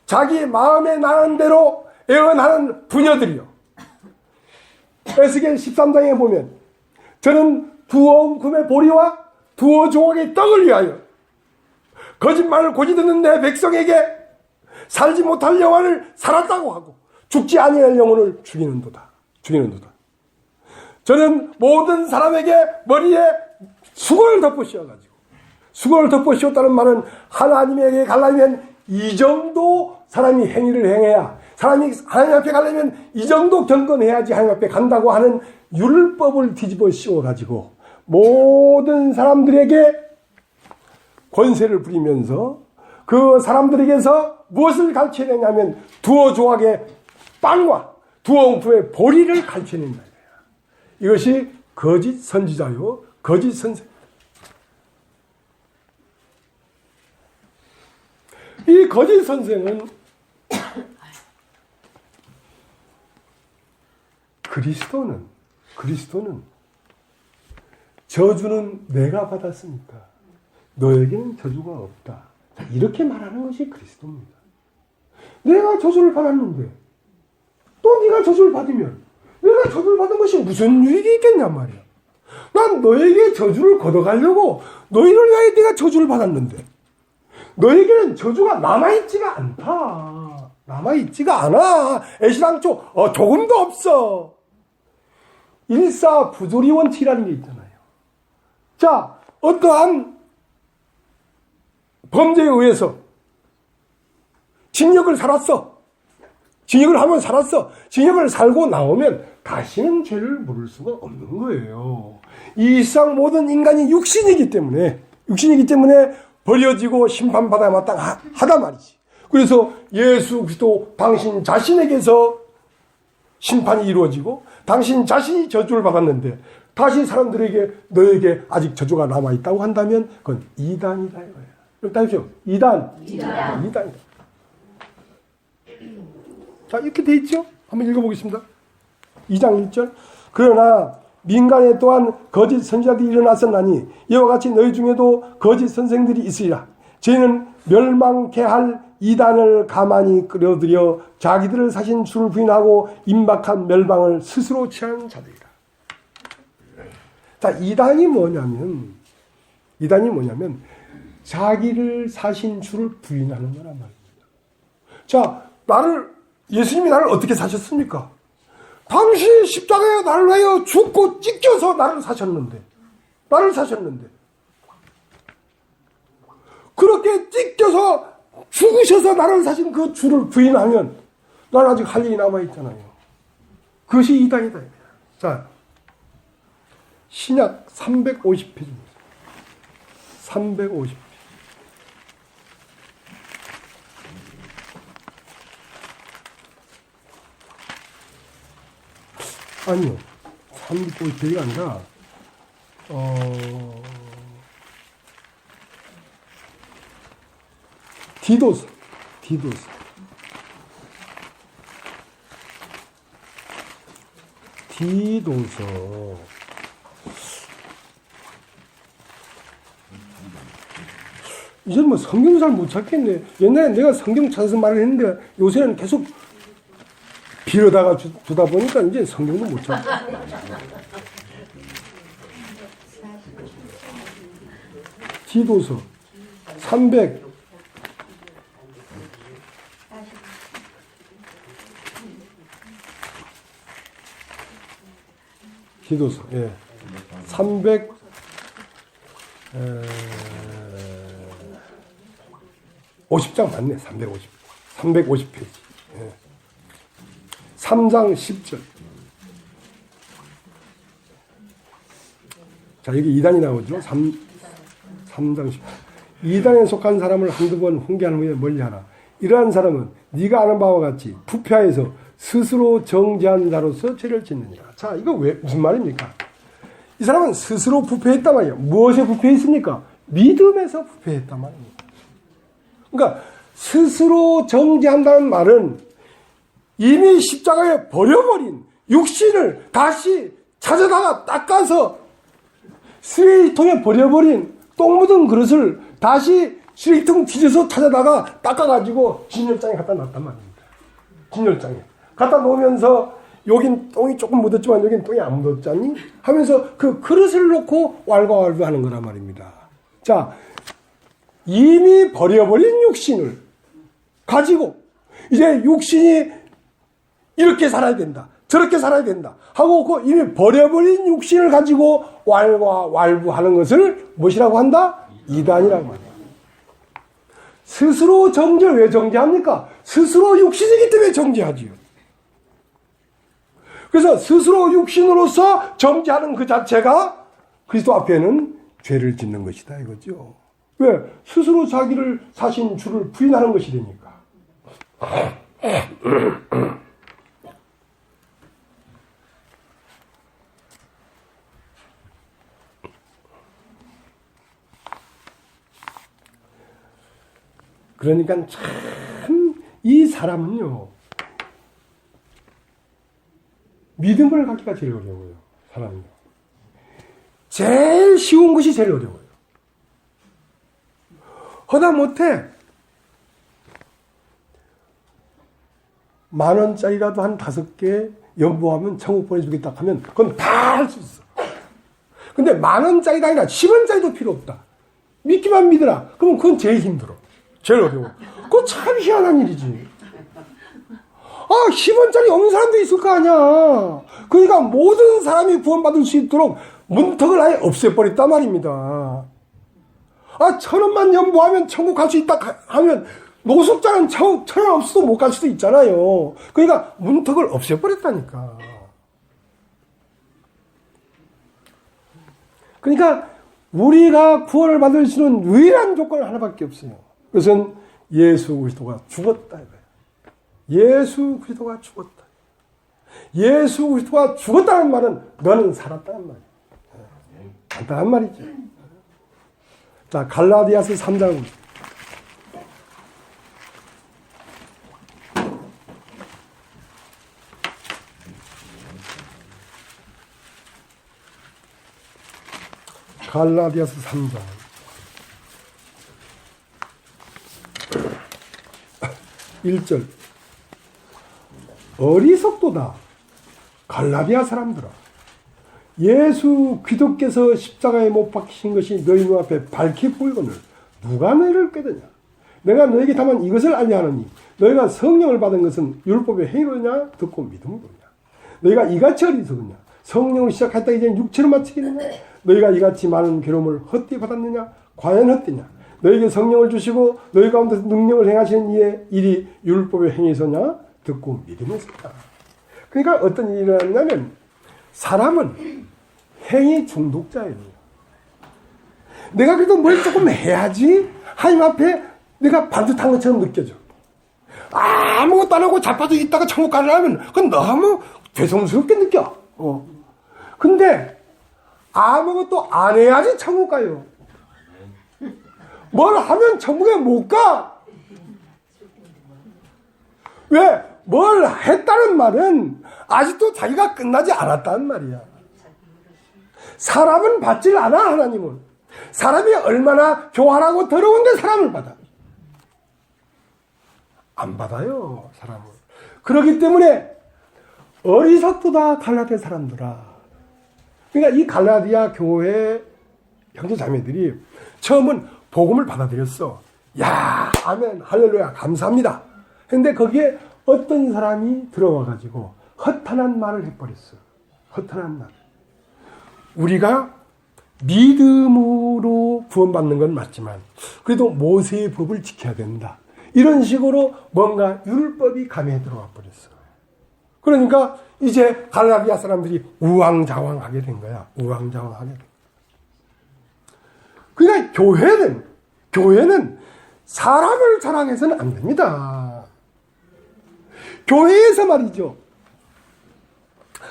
자기 마음에 나는 대로 애언하는 부녀들이요. 에스겔 13장에 보면 저는 두어움금의 보리와 두어 조각의 떡을 위하여 거짓말을 고지 듣는 내 백성에게 살지 못할 영혼을 살았다고 하고 죽지 아니할 영혼을 죽이는도다. 저는 모든 사람에게 머리에 수건을 덮어 씌워가지고, 수건을 덮어 씌웠다는 말은 하나님에게 가려면 이 정도 사람이 행위를 행해야, 사람이 하나님 앞에 가려면 이 정도 경건해야지 하나님 앞에 간다고 하는 율법을 뒤집어 씌워가지고 모든 사람들에게 권세를 부리면서 그 사람들에게서 무엇을 가르쳐내냐면 두어 조각의 빵과 두어 웅품의 보리를 가르쳐낸다. 이것이 거짓 선지자요, 거짓 선생입니다. 이 거짓 선생은 그리스도는 저주는 내가 받았으니까 너에게는 저주가 없다. 이렇게 말하는 것이 그리스도입니다. 내가 저주를 받았는데 또 네가 저주를 받으면 내가 저주를 받은 것이 무슨 유익이 있겠냔 말이야. 난 너에게 저주를 걷어가려고 너희를 위하여 내가 저주를 받았는데 너에게는 저주가 남아있지가 않다. 남아있지가 않아. 애시당초 조금도 없어. 일사부조리 원칙이라는 게 있잖아요. 자, 어떠한 범죄에 의해서 징역을 살았어. 징역을 하면 살았어. 징역을 살고 나오면 다시는 죄를 물을 수가 없는 거예요. 이 세상 모든 인간이 육신이기 때문에 버려지고 심판받아야 마땅하다 말이지. 그래서 예수 그리스도 당신 자신에게서 심판이 이루어지고 당신 자신이 저주를 받았는데 다시 사람들에게 너에게 아직 저주가 남아있다고 한다면 그건 이단이다 이거예요. 여기 따십시오. 이단이다. 자, 이렇게 돼 있죠? 한번 읽어보겠습니다. 2장 1절. 그러나 민간에 또한 거짓 선지자들이 일어났었나니 이와 같이 너희 중에도 거짓 선생들이 있으리라. 저희는 멸망케 할 이단을 가만히 끌어들여 자기들을 사신 주를 부인하고 임박한 멸망을 스스로 취한 자들이라. 자, 이단이 뭐냐면 자기를 사신 주를 부인하는 거란 말입니다. 자, 예수님이 나를 어떻게 사셨습니까? 당시 십자가에 나를 위하여 죽고 찢겨서 나를 사셨는데 그렇게 찢겨서 죽으셔서 나를 사신 그 주를 부인하면 나는 아직 할 일이 남아있잖아요. 그것이 이단이다. 자, 신약 350페이지입니다. 350페이지. 아니요. 350페이지가 아니라 디도서. 이제 뭐 성경 잘 못 찾겠네. 옛날에 내가 성경 찾아서 말을 했는데 요새는 계속 빌어다가 주다 보니까 이제 성경도 못 찾고. 디도서 300 디도서 350장 맞네. 350페이지. 3장 10절. 자, 여기 이단이 나오죠. 3장 10절. 이단에 속한 사람을 한두 번 훈계한 후에 멀리하라. 이러한 사람은 네가 아는 바와 같이 부패하여서 스스로 정죄한 자로서 죄를 짓느니라. 자, 이거 무슨 말입니까? 이 사람은 스스로 부패했단 말이에요. 무엇에 부패했습니까? 믿음에서 부패했단 말입니다. 그러니까 스스로 정죄한다는 말은 이미 십자가에 버려버린 육신을 다시 찾아다가 닦아서 쓰레기통에 버려버린 똥 묻은 그릇을 다시 쓰레기통 뒤져서 찾아다가 닦아가지고 진열장에 갖다 놨단 말입니다. 진열장에. 갖다 놓으면서 여긴 똥이 조금 묻었지만 여긴 똥이 안 묻었잖니? 하면서 그 그릇을 놓고 왈가왈부 하는 거란 말입니다. 자, 이미 버려버린 육신을 가지고 이제 육신이 이렇게 살아야 된다. 저렇게 살아야 된다. 하고 그 이미 버려버린 육신을 가지고 왈가왈부하는 것을 무엇이라고 한다? 이단이라고 합니다. 스스로 정죄를 왜 정죄합니까? 스스로 육신이기 때문에 정죄하지요. 그래서 스스로 육신으로서 정죄하는 그 자체가 그리스도 앞에는 죄를 짓는 것이다 이거죠. 왜? 스스로 자기를 사신 주를 부인하는 것이 되니까. 그러니까 참 이 사람은요, 믿음을 갖기가 제일 어려워요. 사람은요. 제일 쉬운 것이 제일 어려워요. 허다못해 10,000원짜리라도 한 5개 연보하면 천국 보내주겠다 하면 그건 다 할 수 있어. 근데 10,000원짜리가 아니라 10원짜리도 필요 없다. 믿기만 믿으라. 그러면 그건 제일 힘들어. 제일 어려워. 그거 참 희한한 일이지. 10원짜리 없는 사람도 있을 거 아니야. 그러니까 모든 사람이 구원받을 수 있도록 문턱을 아예 없애버렸단 말입니다. 1,000원만 연보하면 천국 갈 수 있다 하면 노숙자는 1,000원 없어도 못 갈 수도 있잖아요. 그러니까 문턱을 없애버렸다니까. 그러니까 우리가 구원을 받을 수 있는 유일한 조건은 하나밖에 없어요. 그것은 예수 그리스도가 죽었다 이거예요. 예수 그리스도가 죽었다. 예수 그리스도가 죽었다는 말은 너는 살았다는 말이에요. 간단한 말이죠. 자, 갈라디아서 3장. 갈라디아서 3장. 1절. 어리석도다. 갈라디아 사람들아. 예수 그리스도께서 십자가에 못 박히신 것이 너희 눈앞에 밝히 보이거늘 누가 너희를 꾀드냐. 내가 너에게 다만 이것을 알려 하느니 너희가 성령을 받은 것은 율법의 행위로냐 듣고 믿음으로냐. 너희가 이같이 어리석으냐. 성령을 시작했다 이제 육체를 마치겠느냐. 너희가 이같이 많은 괴로움을 헛되이 받았느냐. 과연 헛되냐. 너희에게 성령을 주시고 너희 가운데서 능력을 행하시는 이의 일이 율법의 행위에서냐 듣고 믿음에서다. 그러니까 어떤 일이 일어났냐면 사람은 행위 중독자예요. 내가 그래도 뭘 조금 해야지 하나님 앞에 내가 반듯한 것처럼 느껴져. 아무것도 안 하고 자빠져 있다가 천국 가려면 그건 너무 죄송스럽게 느껴. 근데 아무것도 안 해야지 천국 가요. 뭘 하면 천국에 못 가. 왜? 뭘 했다는 말은 아직도 자기가 끝나지 않았다는 말이야. 사람은 받질 않아, 하나님은. 사람이 얼마나 교활하고 더러운데 사람을 받아. 안 받아요, 사람을. 그렇기 때문에 어리석도다 갈라디아 사람들아. 그러니까 이 갈라디아 교회 형제 자매들이 처음은 복음을 받아들였어. 야, 아멘, 할렐루야, 감사합니다. 근데 거기에 어떤 사람이 들어와가지고 허탄한 말을 해버렸어. 허탄한 말. 우리가 믿음으로 구원받는 건 맞지만 그래도 모세의 법을 지켜야 된다. 이런 식으로 뭔가 율법이 감에 들어와 버렸어. 그러니까 이제 갈라디아 사람들이 우왕좌왕하게 된 거야. 우왕좌왕하게 된 거야. 그러니까 교회는 사람을 자랑해서는 안 됩니다. 교회에서 말이죠.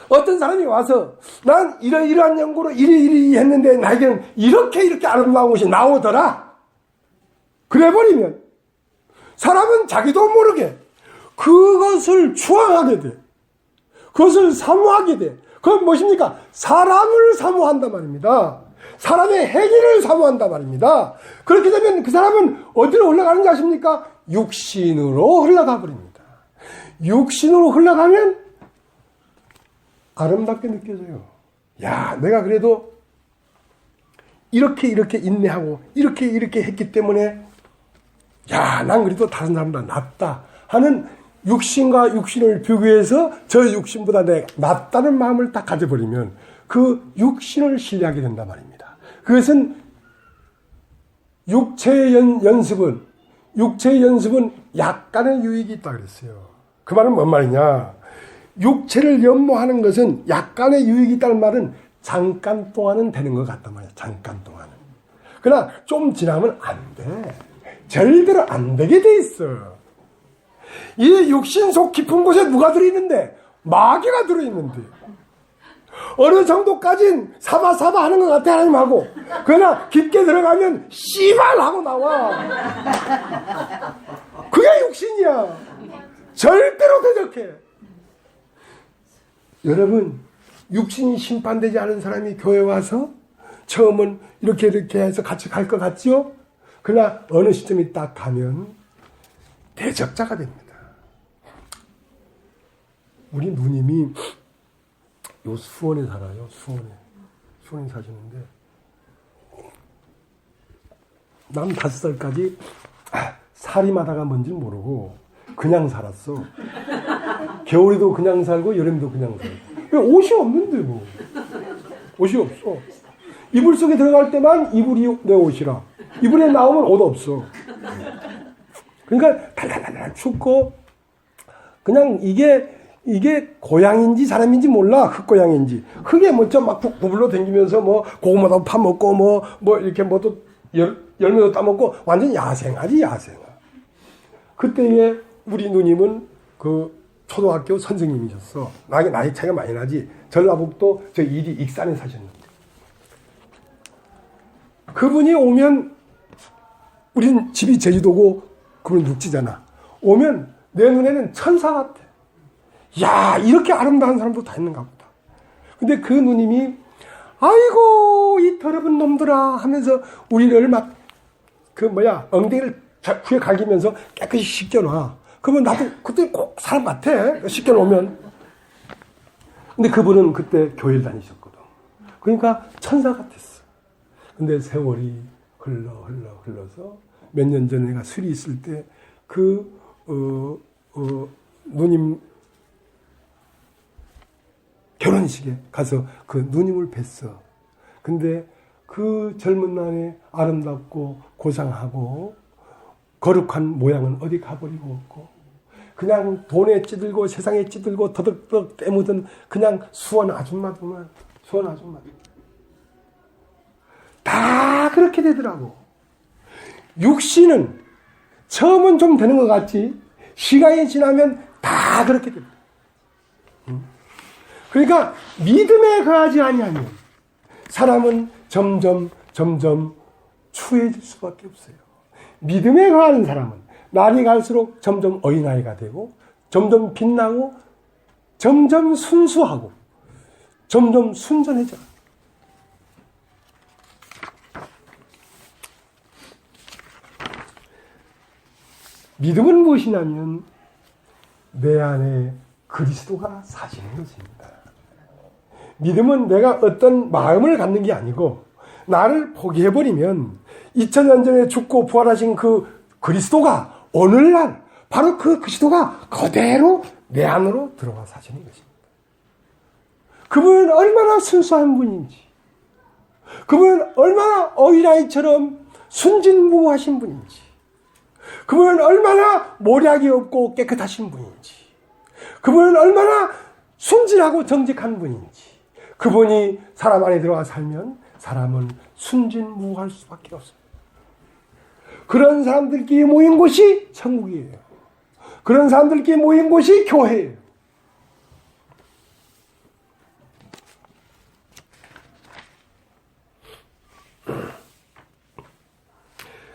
어떤 사람이 와서 난 이러이러한 연구로 이리 했는데 나에게는 이렇게 아름다운 것이 나오더라. 그래버리면 사람은 자기도 모르게 그것을 추앙하게 돼. 그것을 사모하게 돼. 그건 무엇입니까? 사람을 사모한단 말입니다. 사람의 행위를 사모한단 말입니다. 그렇게 되면 그 사람은 어디로 흘러가는지 아십니까? 육신으로 흘러가 버립니다. 육신으로 흘러가면 아름답게 느껴져요. 야, 내가 그래도 이렇게 인내하고 이렇게 했기 때문에 야, 난 그래도 다른 사람보다 낫다 하는 육신과 육신을 비교해서 저 육신보다 내가 낫다는 마음을 딱 가져버리면 그 육신을 신뢰하게 된단 말입니다. 그것은 육체의 연습은 약간의 유익이 있다 그랬어요. 그 말은 뭔 말이냐? 육체를 연모하는 것은 약간의 유익이 있다는 말은 잠깐 동안은 되는 것 같단 말이야. 잠깐 동안은. 그러나 좀 지나면 안 돼. 절대로 안 되게 돼 있어. 이 육신 속 깊은 곳에 누가 들어있는데? 마귀가 들어있는데. 어느 정도까진 사바사바 하는 것 같아, 하나님하고. 그러나 깊게 들어가면 씨발 하고 나와. 그게 육신이야. 절대로 대적해. 여러분, 육신이 심판되지 않은 사람이 교회 와서 처음은 이렇게 해서 같이 갈 것 같죠? 그러나 어느 시점이 딱 가면 대적자가 됩니다. 우리 누님이 요 수원에 살아요. 수원에 사시는데 난 5살까지 살림하다가 뭔지 모르고 그냥 살았어. 겨울에도 그냥 살고 여름에도 그냥 살고. 옷이 없는데 뭐. 옷이 없어. 이불 속에 들어갈 때만 이불이 내 옷이라. 이불에 나오면 옷 없어. 그러니까 달달달 춥고 그냥 이게 고양인지 사람인지 몰라. 흙고양인지. 흙에 먼저 막 부불러 댕기면서 뭐 고구마도 파먹고 뭐 이렇게 뭐도 열매도 따먹고 완전 야생하지 야생아. 그때에 우리 누님은 그 초등학교 선생님이셨어. 나이 차이가 많이 나지. 전라북도 저 이리 익산에 사셨는데. 그분이 오면 우린 집이 제주도고 그분 육지잖아. 오면 내 눈에는 천사 같아. 야, 이렇게 아름다운 사람도 다 있는가 보다. 근데 그 누님이 아이고 이 더러운 놈들아 하면서 우리를 막 엉덩이를 후에 갈기면서 깨끗이 씻겨놔. 그러면 나도 그때 꼭 사람 같아. 씻겨놓으면. 근데 그분은 그때 교회를 다니셨거든. 그러니까 천사 같았어. 근데 세월이 흘러서 몇 년 전에 내가 술이 있을 때 누님 결혼식에 가서 그 누님을 뵀어. 근데 그 젊은 날에 아름답고 고상하고 거룩한 모양은 어디 가버리고 없고 그냥 돈에 찌들고 세상에 찌들고 더덕더덕 때묻은 그냥 수원 아줌마들만 수원 아줌마들 다 그렇게 되더라고. 육신은 처음은 좀 되는 것 같지 시간이 지나면 다 그렇게 됩니다. 그러니까 믿음에 거하지 아니하면 사람은 점점 추해질 수밖에 없어요. 믿음에 거하는 사람은 날이 갈수록 점점 어린아이가 되고 점점 빛나고 점점 순수하고 점점 순전해져. 믿음은 무엇이냐면 내 안에 그리스도가 사시는 것입니다. 믿음은 내가 어떤 마음을 갖는 게 아니고 나를 포기해버리면 2000년 전에 죽고 부활하신 그 그리스도가 오늘날 바로 그 그리스도가 그대로 내 안으로 들어와 사시는 것입니다. 그분은 얼마나 순수한 분인지 그분은 얼마나 어린아이처럼 순진무구하신 분인지 그분은 얼마나 모략이 없고 깨끗하신 분인지 그분은 얼마나 순진하고 정직한 분인지 그분이 사람 안에 들어가 살면 사람은 순진무구할 수밖에 없습니다. 그런 사람들끼리 모인 곳이 천국이에요. 그런 사람들끼리 모인 곳이 교회예요.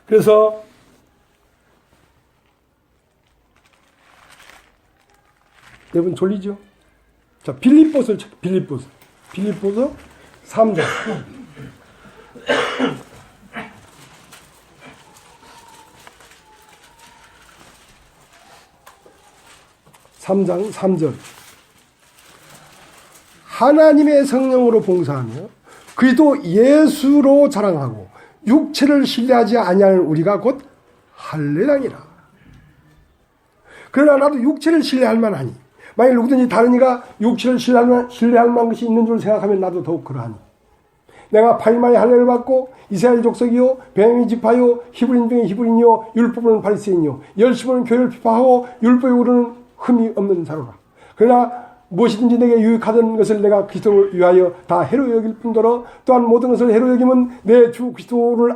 그래서 여러분 졸리죠? 자, 빌립보서 3장 3장 3절. 하나님의 성령으로 봉사하며 그리스도 예수로 자랑하고 육체를 신뢰하지 아니하는 우리가 곧 할례당이라. 그러나 나도 육체를 신뢰할 만하니 만일 누구든지 다른 이가 육체를 신뢰할 만한 것이 있는 줄 생각하면 나도 더욱 그러하니 내가 8일 만에 할례를 받고 이스라엘 족속이요 베냐민 지파요 히브리인 중에 히브리인이요 율법은 바리새인이요 열심은 교회를 비파하고 율법에 오르는 흠이 없는 자로라. 그러나 무엇이든지 내게 유익하던 것을 내가 그리스도를 위하여 다 해로 여길 뿐더러 또한 모든 것을 해로 여기면 내 주 그리스도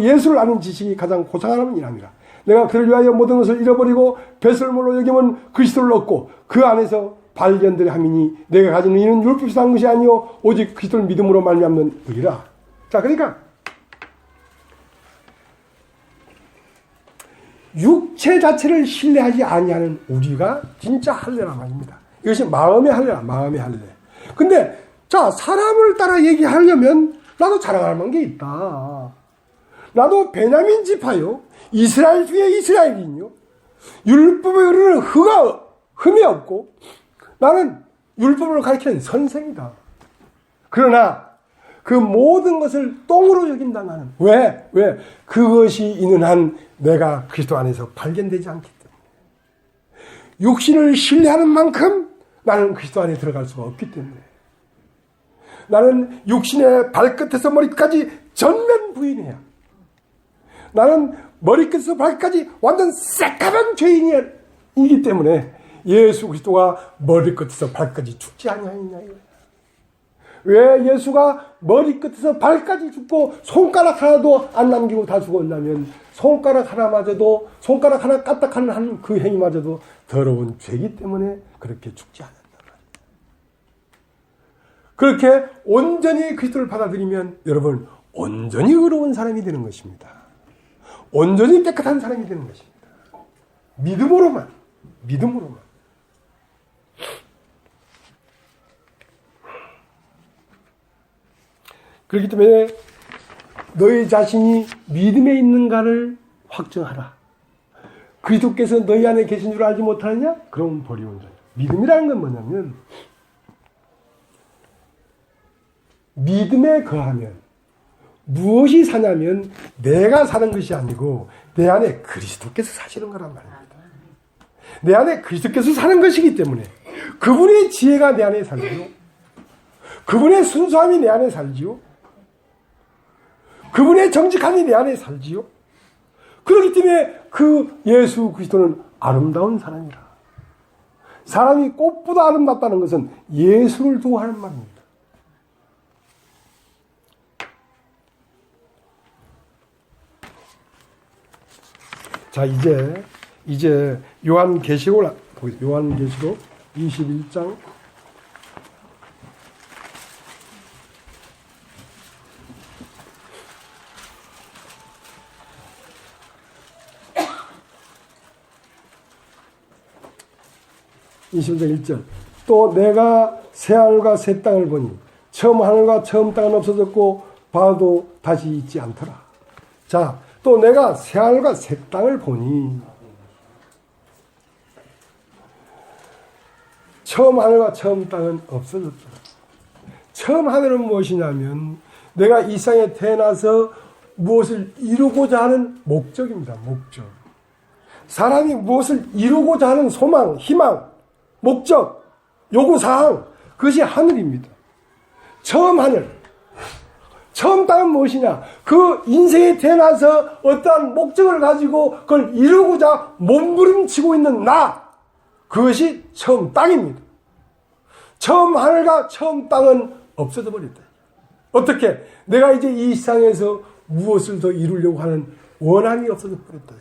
예수를 아는 지식이 가장 고상함은 이랍니다. 내가 그를 위하여 모든 것을 잃어버리고 배설물로 여기면 그리스도를 얻고 그 안에서 발견될 함이니 내가 가지는 이는 율법에서 난 것이 아니요 오직 그리스도를 믿음으로 말미암는 의라. 자, 그러니까 육체 자체를 신뢰하지 아니하는 우리가 진짜 할례란 말입니다. 이것이 마음의 할례라, 마음의 할례. 근데 자, 사람을 따라 얘기하려면 나도 자랑할 만한 게 있다. 나도 베냐민 지파요, 이스라엘 중에 이스라엘인요, 율법에 이르는 흠이 없고 나는 율법을 가르치는 선생이다. 그러나 그 모든 것을 똥으로 여긴다. 나는 왜? 그것이 있는 한 내가 그리스도 안에서 발견되지 않기 때문에, 육신을 신뢰하는 만큼 나는 그리스도 안에 들어갈 수가 없기 때문에, 나는 육신의 발끝에서 머리까지 전면 부인해야, 나는 머리끝에서 발끝까지 완전 새까만 죄인이기 때문에 예수 그리스도가 머리끝에서 발까지 죽지 아니하였냐. 왜 예수가 머리끝에서 발까지 죽고 손가락 하나도 안 남기고 다 죽었냐면 손가락 하나 까딱하는 그 행위마저도 더러운 죄이기 때문에 그렇게 죽지 않았다. 그렇게 온전히 그리스도를 받아들이면 여러분 온전히 의로운 사람이 되는 것입니다. 온전히 깨끗한 사람이 되는 것입니다. 믿음으로만. 그렇기 때문에 너희 자신이 믿음에 있는가를 확정하라. 그리스도께서 너희 안에 계신 줄 알지 못하느냐? 그럼 버리온 자야. 믿음이라는 건 뭐냐면 믿음에 거하면 무엇이 사냐면 내가 사는 것이 아니고 내 안에 그리스도께서 사시는 거란 말입니다. 내 안에 그리스도께서 사는 것이기 때문에 그분의 지혜가 내 안에 살지요, 그분의 순수함이 내 안에 살지요, 그분의 정직함이 내 안에 살지요. 그렇기 때문에 그 예수 그리스도는 아름다운 사람이라. 사람이 꽃보다 아름답다는 것은 예수를 두고 하는 말입니다. 자, 이제 요한계시록 21장 1절. 또 내가 새하늘과 새 땅을 보니 처음 하늘과 처음 땅은 없어졌고 봐도 다시 있지 않더라. 자, 또 내가 새하늘과 새 땅을 보니, 처음 하늘과 처음 땅은 없어졌더라. 처음 하늘은 무엇이냐면 내가 이 세상에 태어나서 무엇을 이루고자 하는 목적입니다. 목적. 사람이 무엇을 이루고자 하는 소망, 희망, 목적, 요구사항, 그것이 하늘입니다. 처음 하늘. 처음 땅은 무엇이냐? 그 인생에 태어나서 어떠한 목적을 가지고 그걸 이루고자 몸부림치고 있는 나, 그것이 처음 땅입니다. 처음 하늘과 처음 땅은 없어져 버렸다. 어떻게? 내가 이제 이 세상에서 무엇을 더 이루려고 하는 원함이 없어져 버렸다.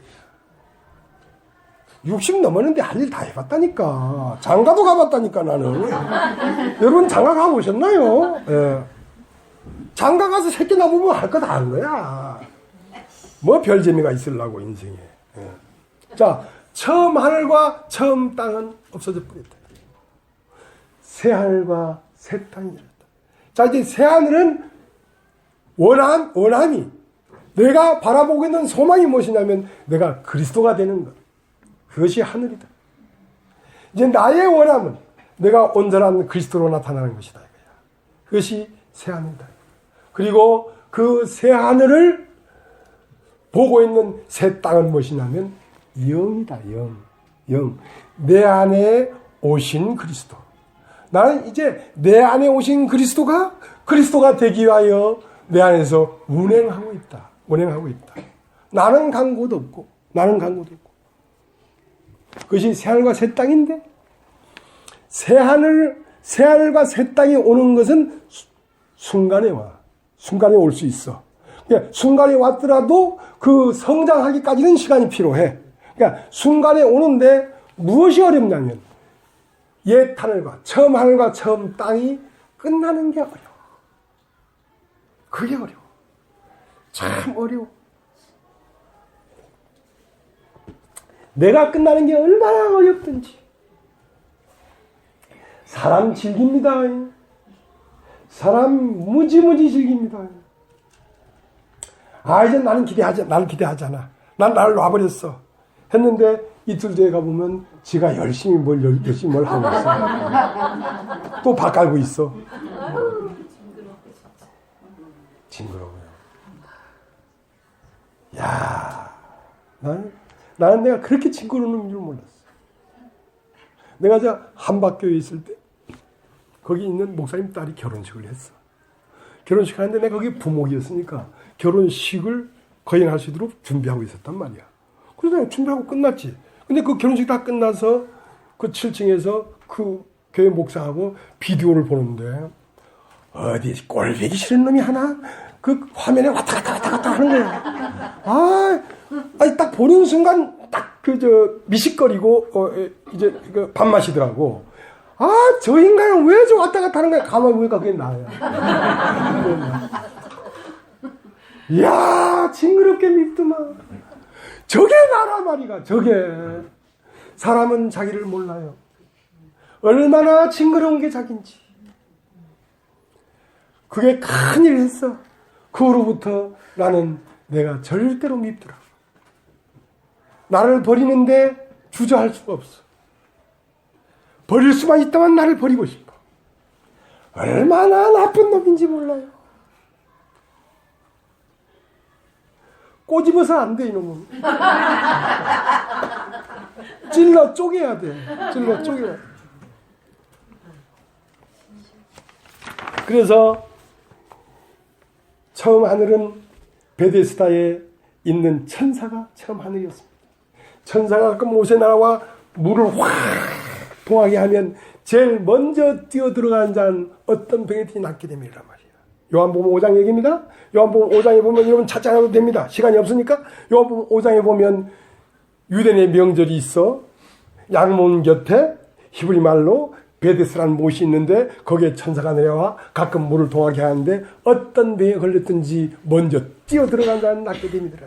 60 넘었는데 할 일 다 해봤다니까. 장가도 가봤다니까, 나는. 여러분 장가 가보셨나요? 예. 장가 가서 새끼 나보면 할 거 다 한 거야. 뭐 별 재미가 있으려고, 인생에. 예. 자, 처음 하늘과 처음 땅은 없어져 버렸다. 새 하늘과 새 땅이 열렸다. 자, 이제 새 하늘은 원함이, 내가 바라보고 있는 소망이 무엇이냐면 내가 그리스도가 되는 것. 그것이 하늘이다. 이제 나의 원함은 내가 온전한 그리스도로 나타나는 것이다. 그것이 새하늘이다. 그리고 그 새하늘을 보고 있는 새 땅은 무엇이냐면 영이다. 영. 내 안에 오신 그리스도. 나는 이제 내 안에 오신 그리스도가 되기 위하여 내 안에서 운행하고 있다. 나는 간 곳도 없고. 그것이 새하늘과 새 땅인데, 새하늘과 새 땅이 오는 것은 순간에 올 수 있어. 그러니까 순간에 왔더라도 그 성장하기까지는 시간이 필요해. 그러니까 순간에 오는데 무엇이 어렵냐면 옛 하늘과 처음 땅이 끝나는 게 어려워. 그게 어려워. 참 어려워. 내가 끝나는 게 얼마나 어렵든지. 사람 즐깁니다. 사람 무지무지 즐깁니다. 이제 나는 기대하잖아. 난 나를 놔버렸어. 했는데 이틀 뒤에 가보면 지가 열심히 뭘 하고 있어. 또 밥 깔고 있어. 징그러워요. 나는 내가 그렇게 징그러운 줄 몰랐어. 내가 저 한박교에 있을 때 거기 있는 목사님 딸이 결혼식을 했어. 결혼식 하는데 내가 거기 부목이었으니까 결혼식을 거행할 수 있도록 준비하고 있었단 말이야. 그래서 내가 준비하고 끝났지. 근데 그 결혼식 다 끝나서 그 7층에서 그 교회 목사하고 비디오를 보는데 어디 꼴보기 싫은 놈이 하나 그 화면에 왔다 갔다 하는 거야. 딱 보는 순간 딱 미식거리고 이제 그 밥 마시더라고. 저 인간은 왜 저 왔다 갔다 하는 거야? 가만히 보니까 그게 나야. 이야, 징그럽게 밉더만. 저게 나란 말이가, 저게. 사람은 자기를 몰라요. 얼마나 징그러운 게 자기인지. 그게 큰일 했어. 그 후로부터 나는 내가 절대로 밉더라. 나를 버리는데 주저할 수가 없어. 버릴 수만 있다면 나를 버리고 싶어. 얼마나 나쁜 놈인지 몰라요. 꼬집어서 안 돼, 이놈은. 찔러 쪼개야 돼. 그래서 처음 하늘은 베데스다에 있는 천사가 처음 하늘이었습니다. 천사가 가끔 모세 나라와 물을 확 통하게 하면 제일 먼저 뛰어 들어가는 자는 어떤 병이든지 낫게 됩니다 말이에요. 요한복음 5장 얘기입니다. 요한복음 5장에 보면 여러분 찾아가도 됩니다. 시간이 없으니까 요한복음 5장에 보면 유대인의 명절이 있어. 양문 곁에 히브리 말로 베데스라는 못이 있는데 거기에 천사가 내려와 가끔 물을 통하게 하는데 어떤 병에 걸렸든지 먼저 뛰어 들어간 자는 낫게 됩니다.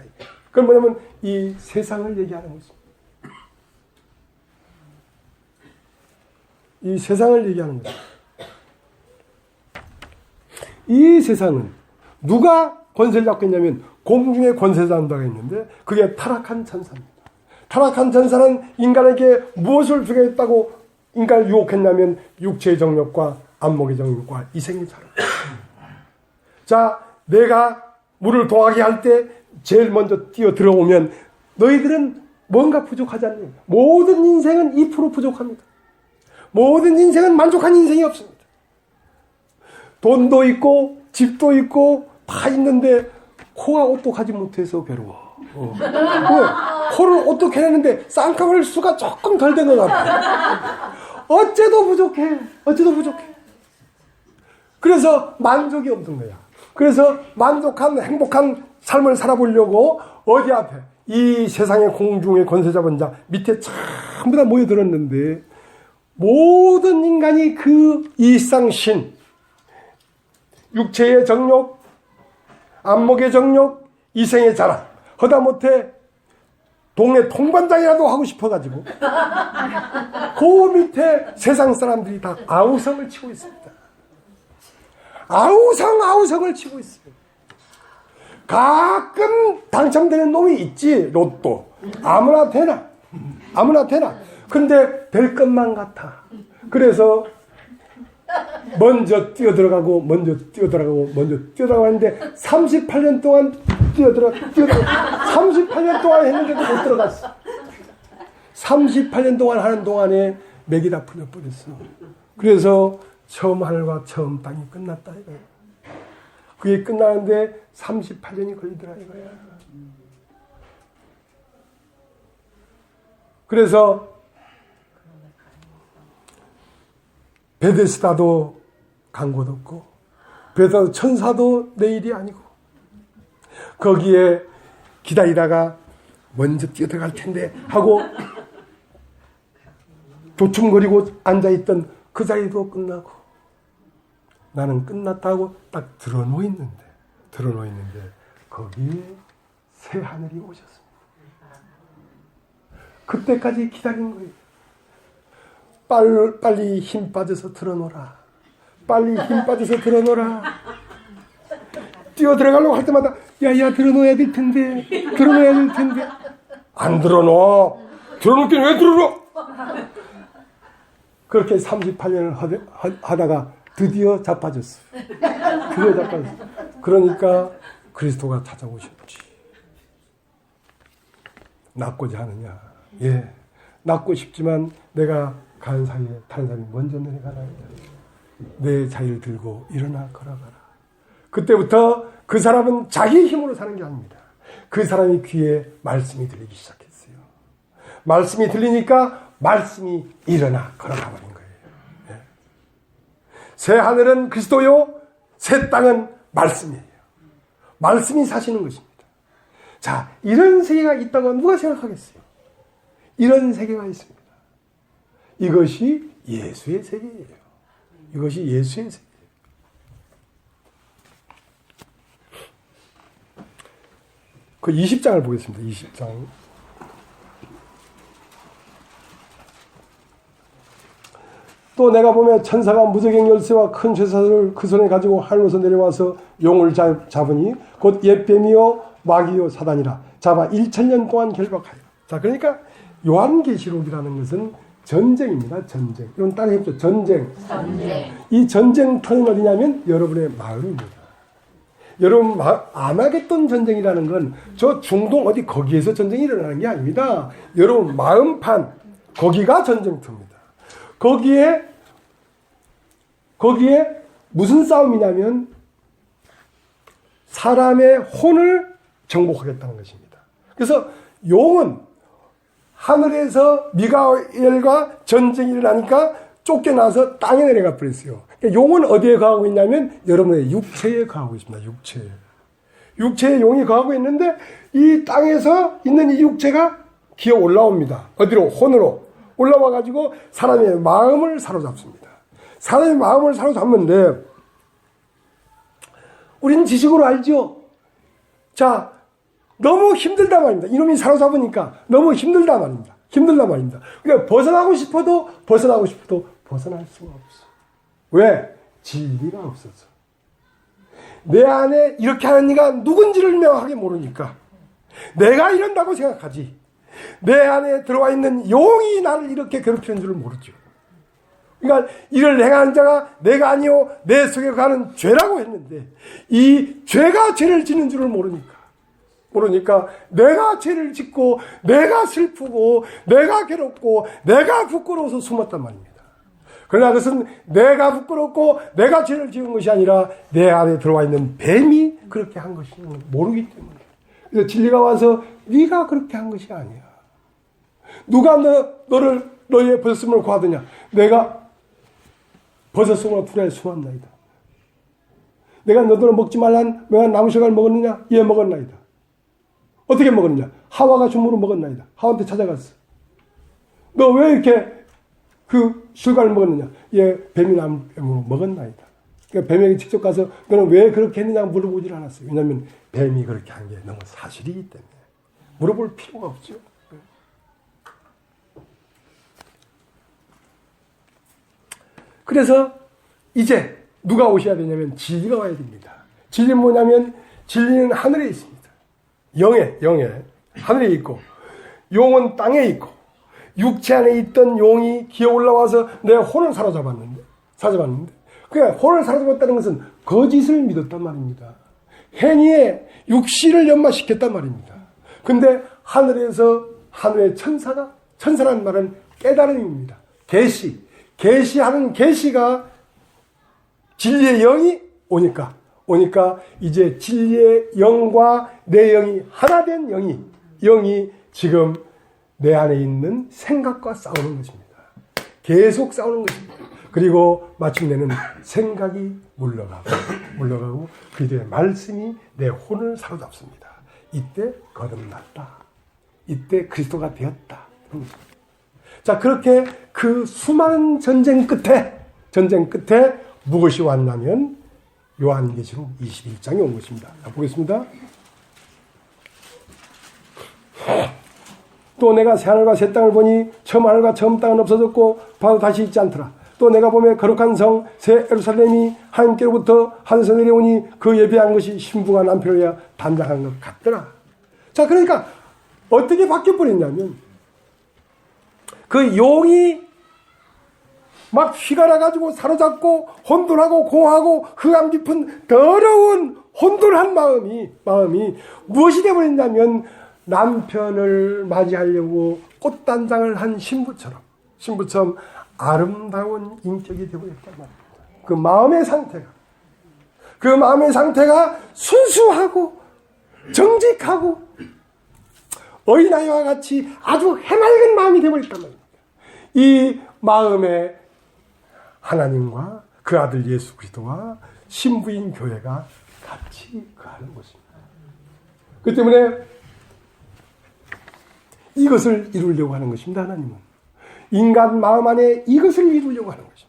그건 뭐냐면 이 세상을 얘기하는 것입니다. 이 세상을 얘기하는 것입니다. 이 세상은 누가 권세를 잡고 있냐면 공중에 권세 잔다가 있는데 그게 타락한 천사입니다. 타락한 천사는 인간에게 무엇을 주겠다고 인간을 유혹했냐면 육체의 정욕과 안목의 정욕과 이생의 자랑. 자, 내가 물을 동하게 할 때 제일 먼저 뛰어 들어오면 너희들은 뭔가 부족하지 않느냐. 모든 인생은 2% 부족합니다. 모든 인생은 만족한 인생이 없습니다. 돈도 있고 집도 있고 다 있는데 코가 오똑하지 못해서 괴로워. 왜? 코를 오똑해내는데 쌍꺼풀 수가 조금 덜 된 것 같아. 어째도 부족해. 그래서 만족이 없는 거야. 그래서 만족한 행복한 삶을 살아보려고 어디 앞에 이 세상의 공중의 권세 잡은 자 밑에 전부 다 모여들었는데 모든 인간이 그 일상신 육체의 정욕, 안목의 정욕, 이생의 자랑 허다못해 동네 통반장이라도 하고 싶어가지고 그 밑에 세상 사람들이 다 아우성을 치고 있습니다. 아우성을 치고 있어요. 가끔 당첨되는 놈이 있지. 로또 아무나 되나. 아무나 되나? 근데 될 것만 같아. 그래서 먼저 뛰어들어가고 먼저 뛰어들어가는데 38년 동안 뛰어들어 38년 동안 했는데도 못 들어갔어. 38년 동안 하는 동안에 맥이 다 풀려버렸어. 그래서 처음 하늘과 처음 땅이 끝났다 이거야. 그게 끝나는데 38년이 걸리더라 이거야. 그래서 베데스다도 간 곳 없고 베데스다 천사도 내 일이 아니고 거기에 기다리다가 먼저 뛰어들어갈 텐데 하고 도충거리고 앉아있던 그 자리도 끝나고 나는 끝났다고 딱 드러누워 있는데 거기에 새 하늘이 오셨습니다. 그때까지 기다린 거예요. 빨리 힘 빠져서 드러놓으라. 빨리 힘 빠져서 드러놓으라. 뛰어 들어가려고 할 때마다 야야 드러놓아야 될 텐데 안 드러놓아. 드러놓긴 왜 드러놓아? 그렇게 38년을 하다가 드디어 자빠졌어요. 그러니까 그리스도가 찾아오셨지. 낫고자 하느냐? 예, 낫고 싶지만 내가 가는 사이에 다른 사람이 먼저 내려가라. 내 자리를 들고 일어나 걸어가라. 그때부터 그 사람은 자기 힘으로 사는 게 아닙니다. 그 사람이 귀에 말씀이 들리기 시작했어요. 말씀이 들리니까 말씀이 일어나 걸어가 버린 거예요. 예. 새 하늘은 그리스도요, 새 땅은 말씀이에요. 말씀이 사시는 것입니다. 자, 이런 세계가 있다고 누가 생각하겠어요? 이런 세계가 있습니다. 이것이 예수의 세계예요. 이것이 예수의 세계예요. 그 20장을 보겠습니다. 20장. 또 내가 보면 천사가 무저갱 열쇠와 큰 쇠사슬을 그 손에 가지고 하늘로서 내려와서 용을 잡으니 곧 옛뱀이요 마귀요 사단이라 잡아 1000년 동안 결박하여. 자, 그러니까 요한계시록이라는 것은 전쟁입니다. 전쟁. 이건 따라 해보죠. 전쟁. 이 전쟁터는 어디냐면 여러분의 마음입니다. 여러분 아마겟돈 전쟁이라는 건 저 중동 어디 거기에서 전쟁이 일어나는 게 아닙니다. 여러분 마음판 거기가 전쟁터입니다. 거기에 무슨 싸움이냐면 사람의 혼을 정복하겠다는 것입니다. 그래서 용은 하늘에서 미가엘과 전쟁이 일어나니까 쫓겨나서 땅에 내려가 버렸어요. 그러니까 용은 어디에 거하고 있냐면 여러분의 육체에 거하고 있습니다. 육체에 용이 거하고 있는데 이 땅에서 있는 이 육체가 기어 올라옵니다. 어디로? 혼으로 올라와가지고 사람의 마음을 사로잡습니다. 사람의 마음을 사로잡는데 우리는 지식으로 알죠. 자, 너무 힘들단 말입니다. 이놈이 사로잡으니까 너무 힘들단 말입니다. 그러니까 벗어나고 싶어도 벗어날 수가 없어. 왜? 진리가 없어서. 내 안에 이렇게 하는 이가 누군지를 명확하게 모르니까 내가 이런다고 생각하지. 내 안에 들어와 있는 용이 나를 이렇게 괴롭히는 줄을 모르죠. 그러니까 이를 행하는 자가 내가 아니요 내 속에 가는 죄라고 했는데 이 죄가 죄를 짓는 줄을 모르니까 내가 죄를 짓고 내가 슬프고 내가 괴롭고 내가 부끄러워서 숨었단 말입니다. 그러나 그것은 내가 부끄럽고 내가 죄를 지은 것이 아니라 내 안에 들어와 있는 뱀이 그렇게 한 것이 모르기 때문에. 그래서 진리가 와서 네가 그렇게 한 것이 아니야. 누가 너의 벗었음을 구하더냐? 내가 벗었음을 풀에 수었나이다. 내가 너들은 먹지 말란 맹한 나무식을 먹었느냐? 예, 먹었나이다. 어떻게 먹었느냐? 하와가 주므로 먹었나이다. 하와한테 찾아갔어. 너 왜 이렇게 그 술과를 먹었느냐? 예, 뱀이 나무로 먹었나이다. 그러니까 뱀에게 직접 가서 너는 왜 그렇게 했느냐 물어보질 않았어요. 왜냐하면 뱀이 그렇게 한 게 너무 사실이기 때문에 물어볼 필요가 없죠. 그래서 이제 누가 오셔야 되냐면 진리가 와야 됩니다. 진리는 뭐냐면 진리는 하늘에 있습니다. 영에 하늘에 있고 용은 땅에 있고 육체 안에 있던 용이 기어 올라와서 내 혼을 사로잡았는데, 그 혼을 사로잡았다는 것은 거짓을 믿었단 말입니다. 행위에 육신을 연마시켰단 말입니다. 근데 하늘에서 하늘의 천사라는 말은 깨달음입니다. 계시하는 계시가 진리의 영이 오니까 이제 진리의 영과 내 영이 하나 된 영이 지금 내 안에 있는 생각과 싸우는 것입니다. 계속 싸우는 것입니다. 그리고 마침내는 생각이 물러가고 그 뒤에 말씀이 내 혼을 사로잡습니다. 이때 거듭났다. 이때 그리스도가 되었다. 자, 그렇게 그 수많은 전쟁 끝에 무엇이 왔냐면 요한계시록 21장이 온 것입니다. 자, 보겠습니다. 또 내가 새하늘과 새 땅을 보니 처음 하늘과 처음 땅은 없어졌고 바로 다시 있지 않더라. 또 내가 보며 거룩한 성 새 예루살렘이 하나님께로부터 하늘에서 내려오니 그 예배한 것이 신부가 남편을 위하여 단장한 것 같더라. 자, 그러니까 어떻게 바뀌어버렸냐면 그 용이 막 휘갈아가지고 사로잡고 혼돈하고 공하고 흑암 깊은 더러운 혼돈한 마음이 무엇이 되어버렸냐면 남편을 맞이하려고 꽃단장을 한 신부처럼 아름다운 인격이 되어버렸단 말입니다. 그 마음의 상태가 순수하고 정직하고 어린아이와 같이 아주 해맑은 마음이 되어버렸단 말입니다. 이 마음에 하나님과 그 아들 예수 그리스도와 신부인 교회가 같이 거하는 것입니다. 그 때문에 이것을 이루려고 하는 것입니다. 하나님은 인간 마음 안에 이것을 이루려고 하는 것입니다.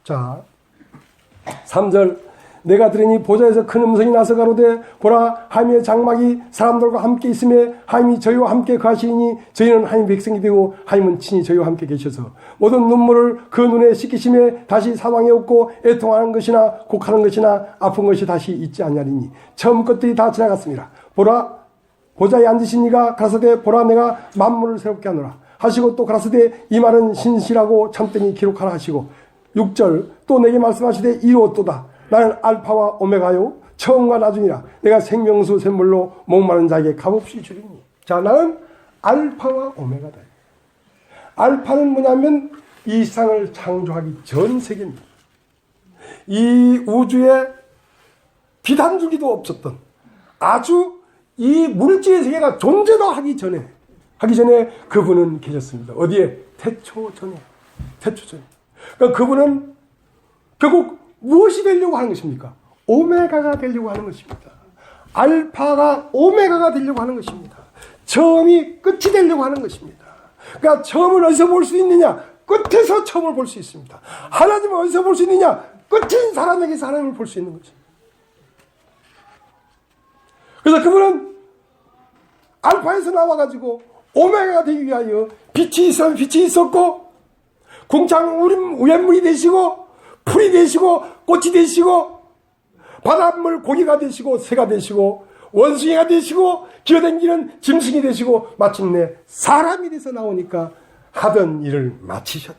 자, 3절 내가 들으니 보좌에서 큰 음성이 나서 가로되 보라 하나님의 장막이 사람들과 함께 있음에 하나님이 저희와 함께 거하시니 저희는 하나님 백성이 되고 하나님은 친히 저희와 함께 계셔서 모든 눈물을 그 눈에 씻기심에 다시 사망이 없고 애통하는 것이나 곡하는 것이나 아픈 것이 다시 있지 아니하리니 처음 것들이 다 지나갔습니다. 보라 보좌에 앉으신 이가 가라사대 보라 내가 만물을 새롭게 하노라 하시고 또 가라사대 이 말은 신실하고 참되니 기록하라 하시고 6절 또 내게 말씀하시되 이루었도다 나는 알파와 오메가요 처음과 나중이라 내가 생명수 샘물로 목마른 자에게 값없이 주리니. 자, 나는 알파와 오메가다. 알파는 뭐냐면 이 세상을 창조하기 전 세계입니다. 이 우주에 빛 한 줄기도 없었던 아주 이 물질의 세계가 존재도 하기 전에 그분은 계셨습니다. 어디에? 태초 전에. 그러니까 그분은 결국 무엇이 되려고 하는 것입니까? 오메가가 되려고 하는 것입니다. 알파가 오메가가 되려고 하는 것입니다. 처음이 끝이 되려고 하는 것입니다. 그러니까 처음을 어디서 볼 수 있느냐? 끝에서 처음을 볼 수 있습니다. 하나님을 어디서 볼 수 있느냐? 끝인 사람에게서 하나님을 볼 수 있는 것입니다. 그래서 그분은 알파에서 나와가지고 오메가가 되기 위하여 빛이 있으면 빛이 있었고 궁창 우연물이 되시고 풀이 되시고 꽃이 되시고 바닷물 고기가 되시고 새가 되시고 원숭이가 되시고 기어다니는 짐승이 되시고 마침내 사람이 돼서 나오니까 하던 일을 마치셨다.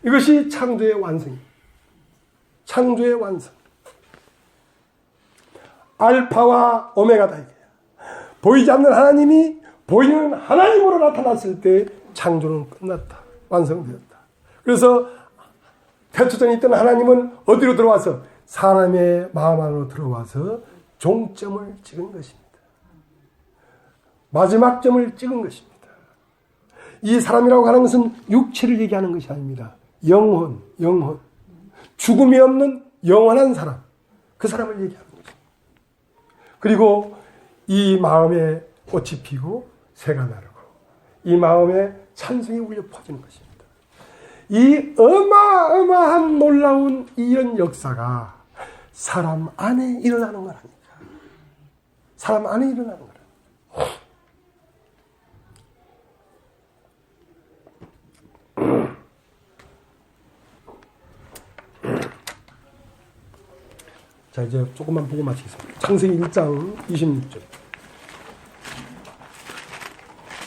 이것이 창조의 완성입니다. 창조의 완성. 알파와 오메가다. 보이지 않는 하나님이 보이는 하나님으로 나타났을 때 창조는 끝났다. 완성되었다. 그래서 태초전에 있던 하나님은 어디로 들어와서 사람의 마음 안으로 들어와서 종점을 찍은 것입니다. 마지막 점을 찍은 것입니다. 이 사람이라고 하는 것은 육체를 얘기하는 것이 아닙니다. 영혼. 죽음이 없는 영원한 사람. 그 사람을 얘기하는 것입니다. 그리고 이 마음에 꽃이 피고 새가 나르고 이 마음에 찬송이 울려 퍼지는 것입니다. 이 어마어마한 놀라운 이런 역사가 사람 안에 일어나는 거라니까. 사람 안에 일어나는 거라. 자, 이제 조금만 보고 마치겠습니다. 창세기 1장 26절.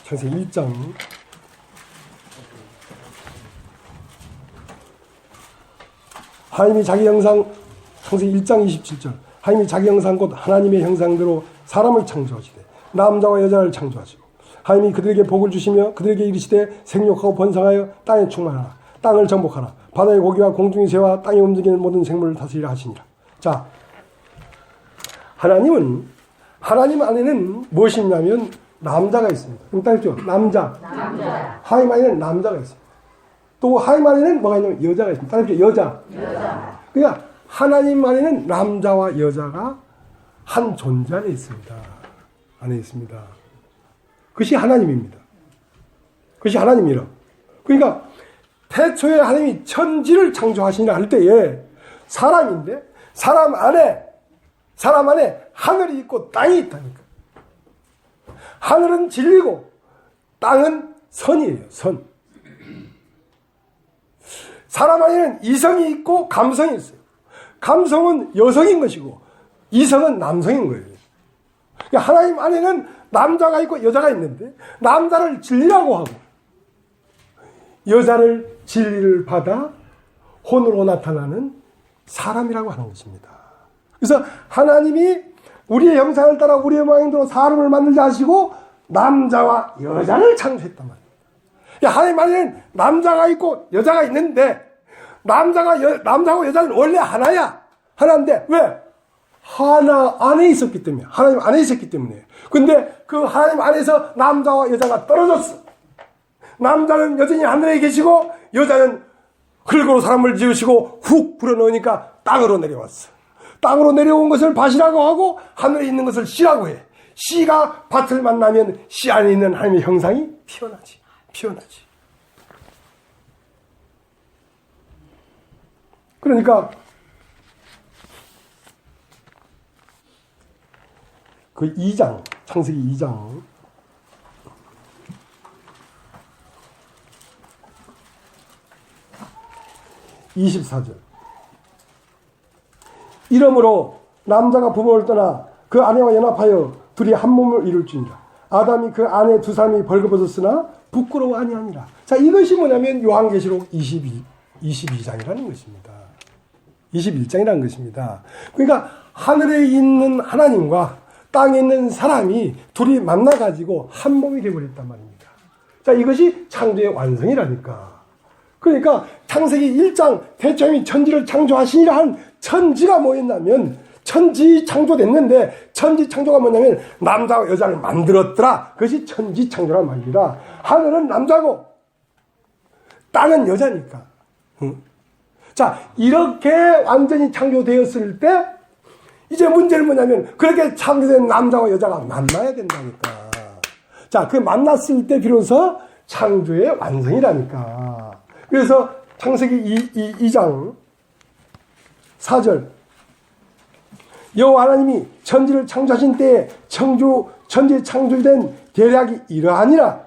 창세기 1장 '하나님이 자기 형상' 창세기 1장 27절 '하나님이 자기 형상 곧 하나님의 형상대로 사람을 창조하시되 남자와 여자를 창조하시고 하나님이 그들에게 복을 주시며 그들에게 이르시되 생육하고 번성하여 땅에 충만하라 땅을 정복하라 바다의 고기와 공중의 새와 땅에 움직이는 모든 생물을 다스리라 하시니라.' 자, 하나님 안에는 무엇이 있냐면 남자가 있습니다. 그럼 따르죠? 남자. 하나님 안에는 남자가 있습니다. 또 하나님 안에는 뭐가 있냐면 여자가 있습니다. 따르죠? 여자. 그러니까 하나님 안에는 남자와 여자가 한 존재 안에 있습니다. 안에 있습니다. 그것이 하나님입니다. 그것이 하나님이라. 그러니까 태초에 하나님이 천지를 창조하시니라 할 때에 사람인데 사람 안에 하늘이 있고 땅이 있다니까. 하늘은 진리고 땅은 선이에요. 선. 사람 안에는 이성이 있고 감성이 있어요. 감성은 여성인 것이고 이성은 남성인 거예요. 그러니까 하나님 안에는 남자가 있고 여자가 있는데 남자를 진리라고 하고 여자를 진리를 받아 혼으로 나타나는 사람이라고 하는 것입니다. 그래서 하나님이 우리의 형상을 따라 우리의 모양대로 사람을 만들자 하시고 남자와 여자를 창조했단 말입니다. 하나님 안에는 남자가 있고 여자가 있는데 남자하고 여자는 원래 하나야. 하나인데 왜? 하나 안에 있었기 때문에. 하나님 안에 있었기 때문에. 근데 그 하나님 안에서 남자와 여자가 떨어졌어. 남자는 여전히 하늘에 계시고 여자는 흙으로 사람을 지으시고 훅 불어넣으니까 땅으로 내려왔어. 땅으로 내려온 것을 밭이라고 하고 하늘에 있는 것을 씨라고 해. 씨가 밭을 만나면 씨 안에 있는 하나님의 형상이 피어나지. 그러니까 그 2장, 창세기 2장 24절 이러므로 남자가 부모를 떠나 그 아내와 연합하여 둘이 한 몸을 이룰지니라. 아담이 그 아내 두 사람이 벌거벗었으나 부끄러워 아니하니라. 자, 이것이 뭐냐면 요한계시록 22장이라는 것입니다. 21장이라는 것입니다. 그러니까 하늘에 있는 하나님과 땅에 있는 사람이 둘이 만나가지고 한 몸이 되어버렸단 말입니다. 자, 이것이 창조의 완성이라니까. 그러니까 창세기 1장 태초에 천지를 창조하시니라 한 천지가 뭐였냐면 천지 창조됐는데 천지 창조가 뭐냐면 남자와 여자를 만들었더라. 그것이 천지 창조란 말입니다. 하늘은 남자고 땅은 여자니까. 자, 이렇게 완전히 창조되었을 때 이제 문제는 뭐냐면 그렇게 창조된 남자와 여자가 만나야 된다니까. 자, 그 만났을 때 비로소 창조의 완성이라니까. 그래서 창세기 2장 4절 여호와 하나님이 천지를 창조하신 때에 천지에 창조된 계략이 이러하니라.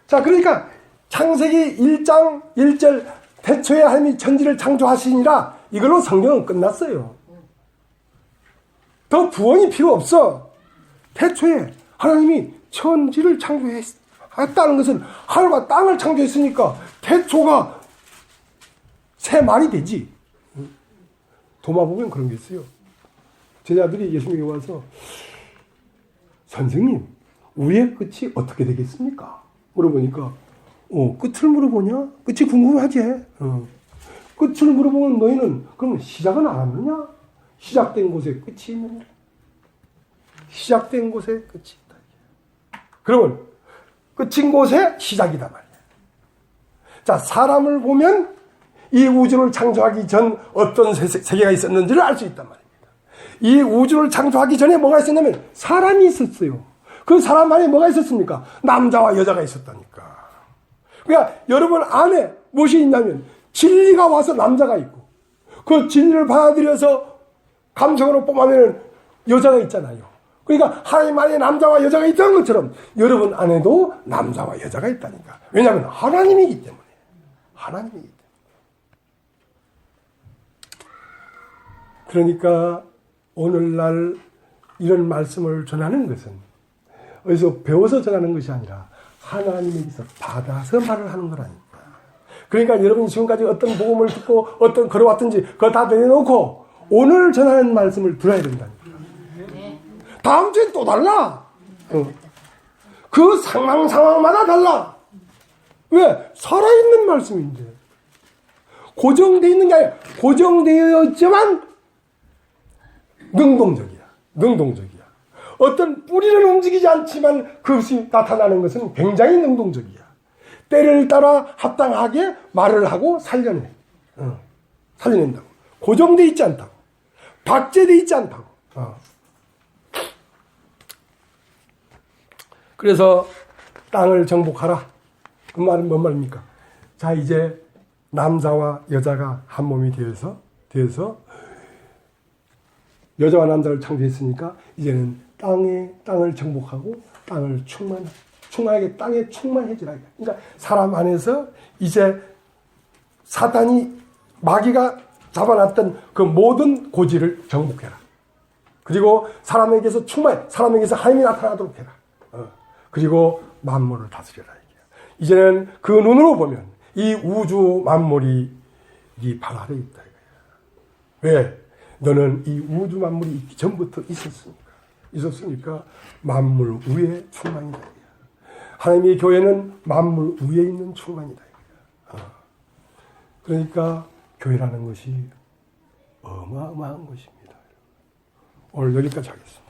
자, 그러니까 창세기 1장 1절 태초에 하나님이 천지를 창조하시니라 이걸로 성경은 끝났어요. 더 부언이 필요 없어. 태초에 하나님이 천지를 창조했다는 것은 하늘과 땅을 창조했으니까 태초가 새 말이 되지. 도마 보면 그런 게 있어요. 제자들이 예수님에게 와서 선생님, 우리의 끝이 어떻게 되겠습니까? 물어보니까 끝을 물어보냐? 끝이 궁금하지? 끝을 물어보면 너희는 그러면 시작은 안 하느냐? 시작된 곳에 끝이 있느냐? 시작된 곳에 끝이 있다. 그러면 끝인 곳에 시작이다 말이야. 자, 사람을 보면 이 우주를 창조하기 전 어떤 세계가 있었는지를 알 수 있단 말입니다. 이 우주를 창조하기 전에 뭐가 있었냐면 사람이 있었어요. 그 사람 안에 뭐가 있었습니까? 남자와 여자가 있었다니까. 그러니까 여러분 안에 무엇이 있냐면 진리가 와서 남자가 있고 그 진리를 받아들여서 감성으로 뽐하면 여자가 있잖아요. 그러니까 하나님 안에 남자와 여자가 있다는 것처럼 여러분 안에도 남자와 여자가 있다니까. 왜냐하면 하나님이기 때문에. 하나님이기 때문에. 그러니까 오늘날 이런 말씀을 전하는 것은 어디서 배워서 전하는 것이 아니라 하나님에게서 받아서 말을 하는 거라니까. 그러니까 여러분이 지금까지 어떤 복음을 듣고 어떤 걸어왔든지 그거 다 내려놓고 오늘 전하는 말씀을 들어야 된다니까. 다음 주엔 또 달라. 그 상황마다 달라. 왜? 살아있는 말씀인데. 고정되어 있는 게 아니라 고정되어 있지만 능동적이야. 어떤 뿌리는 움직이지 않지만 그것이 나타나는 것은 굉장히 능동적이야. 때를 따라 합당하게 말을 하고 살려내. 살려낸다고. 고정되어 있지 않다고. 박제되어 있지 않다고. 그래서 땅을 정복하라. 그 말은 뭔 말입니까? 자, 이제 남자와 여자가 한 몸이 되어서 여자와 남자를 창조했으니까 이제는 땅을 정복하고 땅을 충만하게 땅에 충만해지라. 그러니까 사람 안에서 이제 사탄이 마귀가 잡아놨던 그 모든 고지를 정복해라. 그리고 사람에게서 사람에게서 하나님이 나타나도록 해라. 그리고 만물을 다스려라. 이제는 그 눈으로 보면 이 우주 만물이 네 발 아래에 있다. 왜? 너는 이 우주 만물이 있기 전부터 있었으니까 만물 위에 충만이다. 하나님의 교회는 만물 위에 있는 충만이다. 그러니까 교회라는 것이 어마어마한 것입니다. 오늘 여기까지 하겠습니다.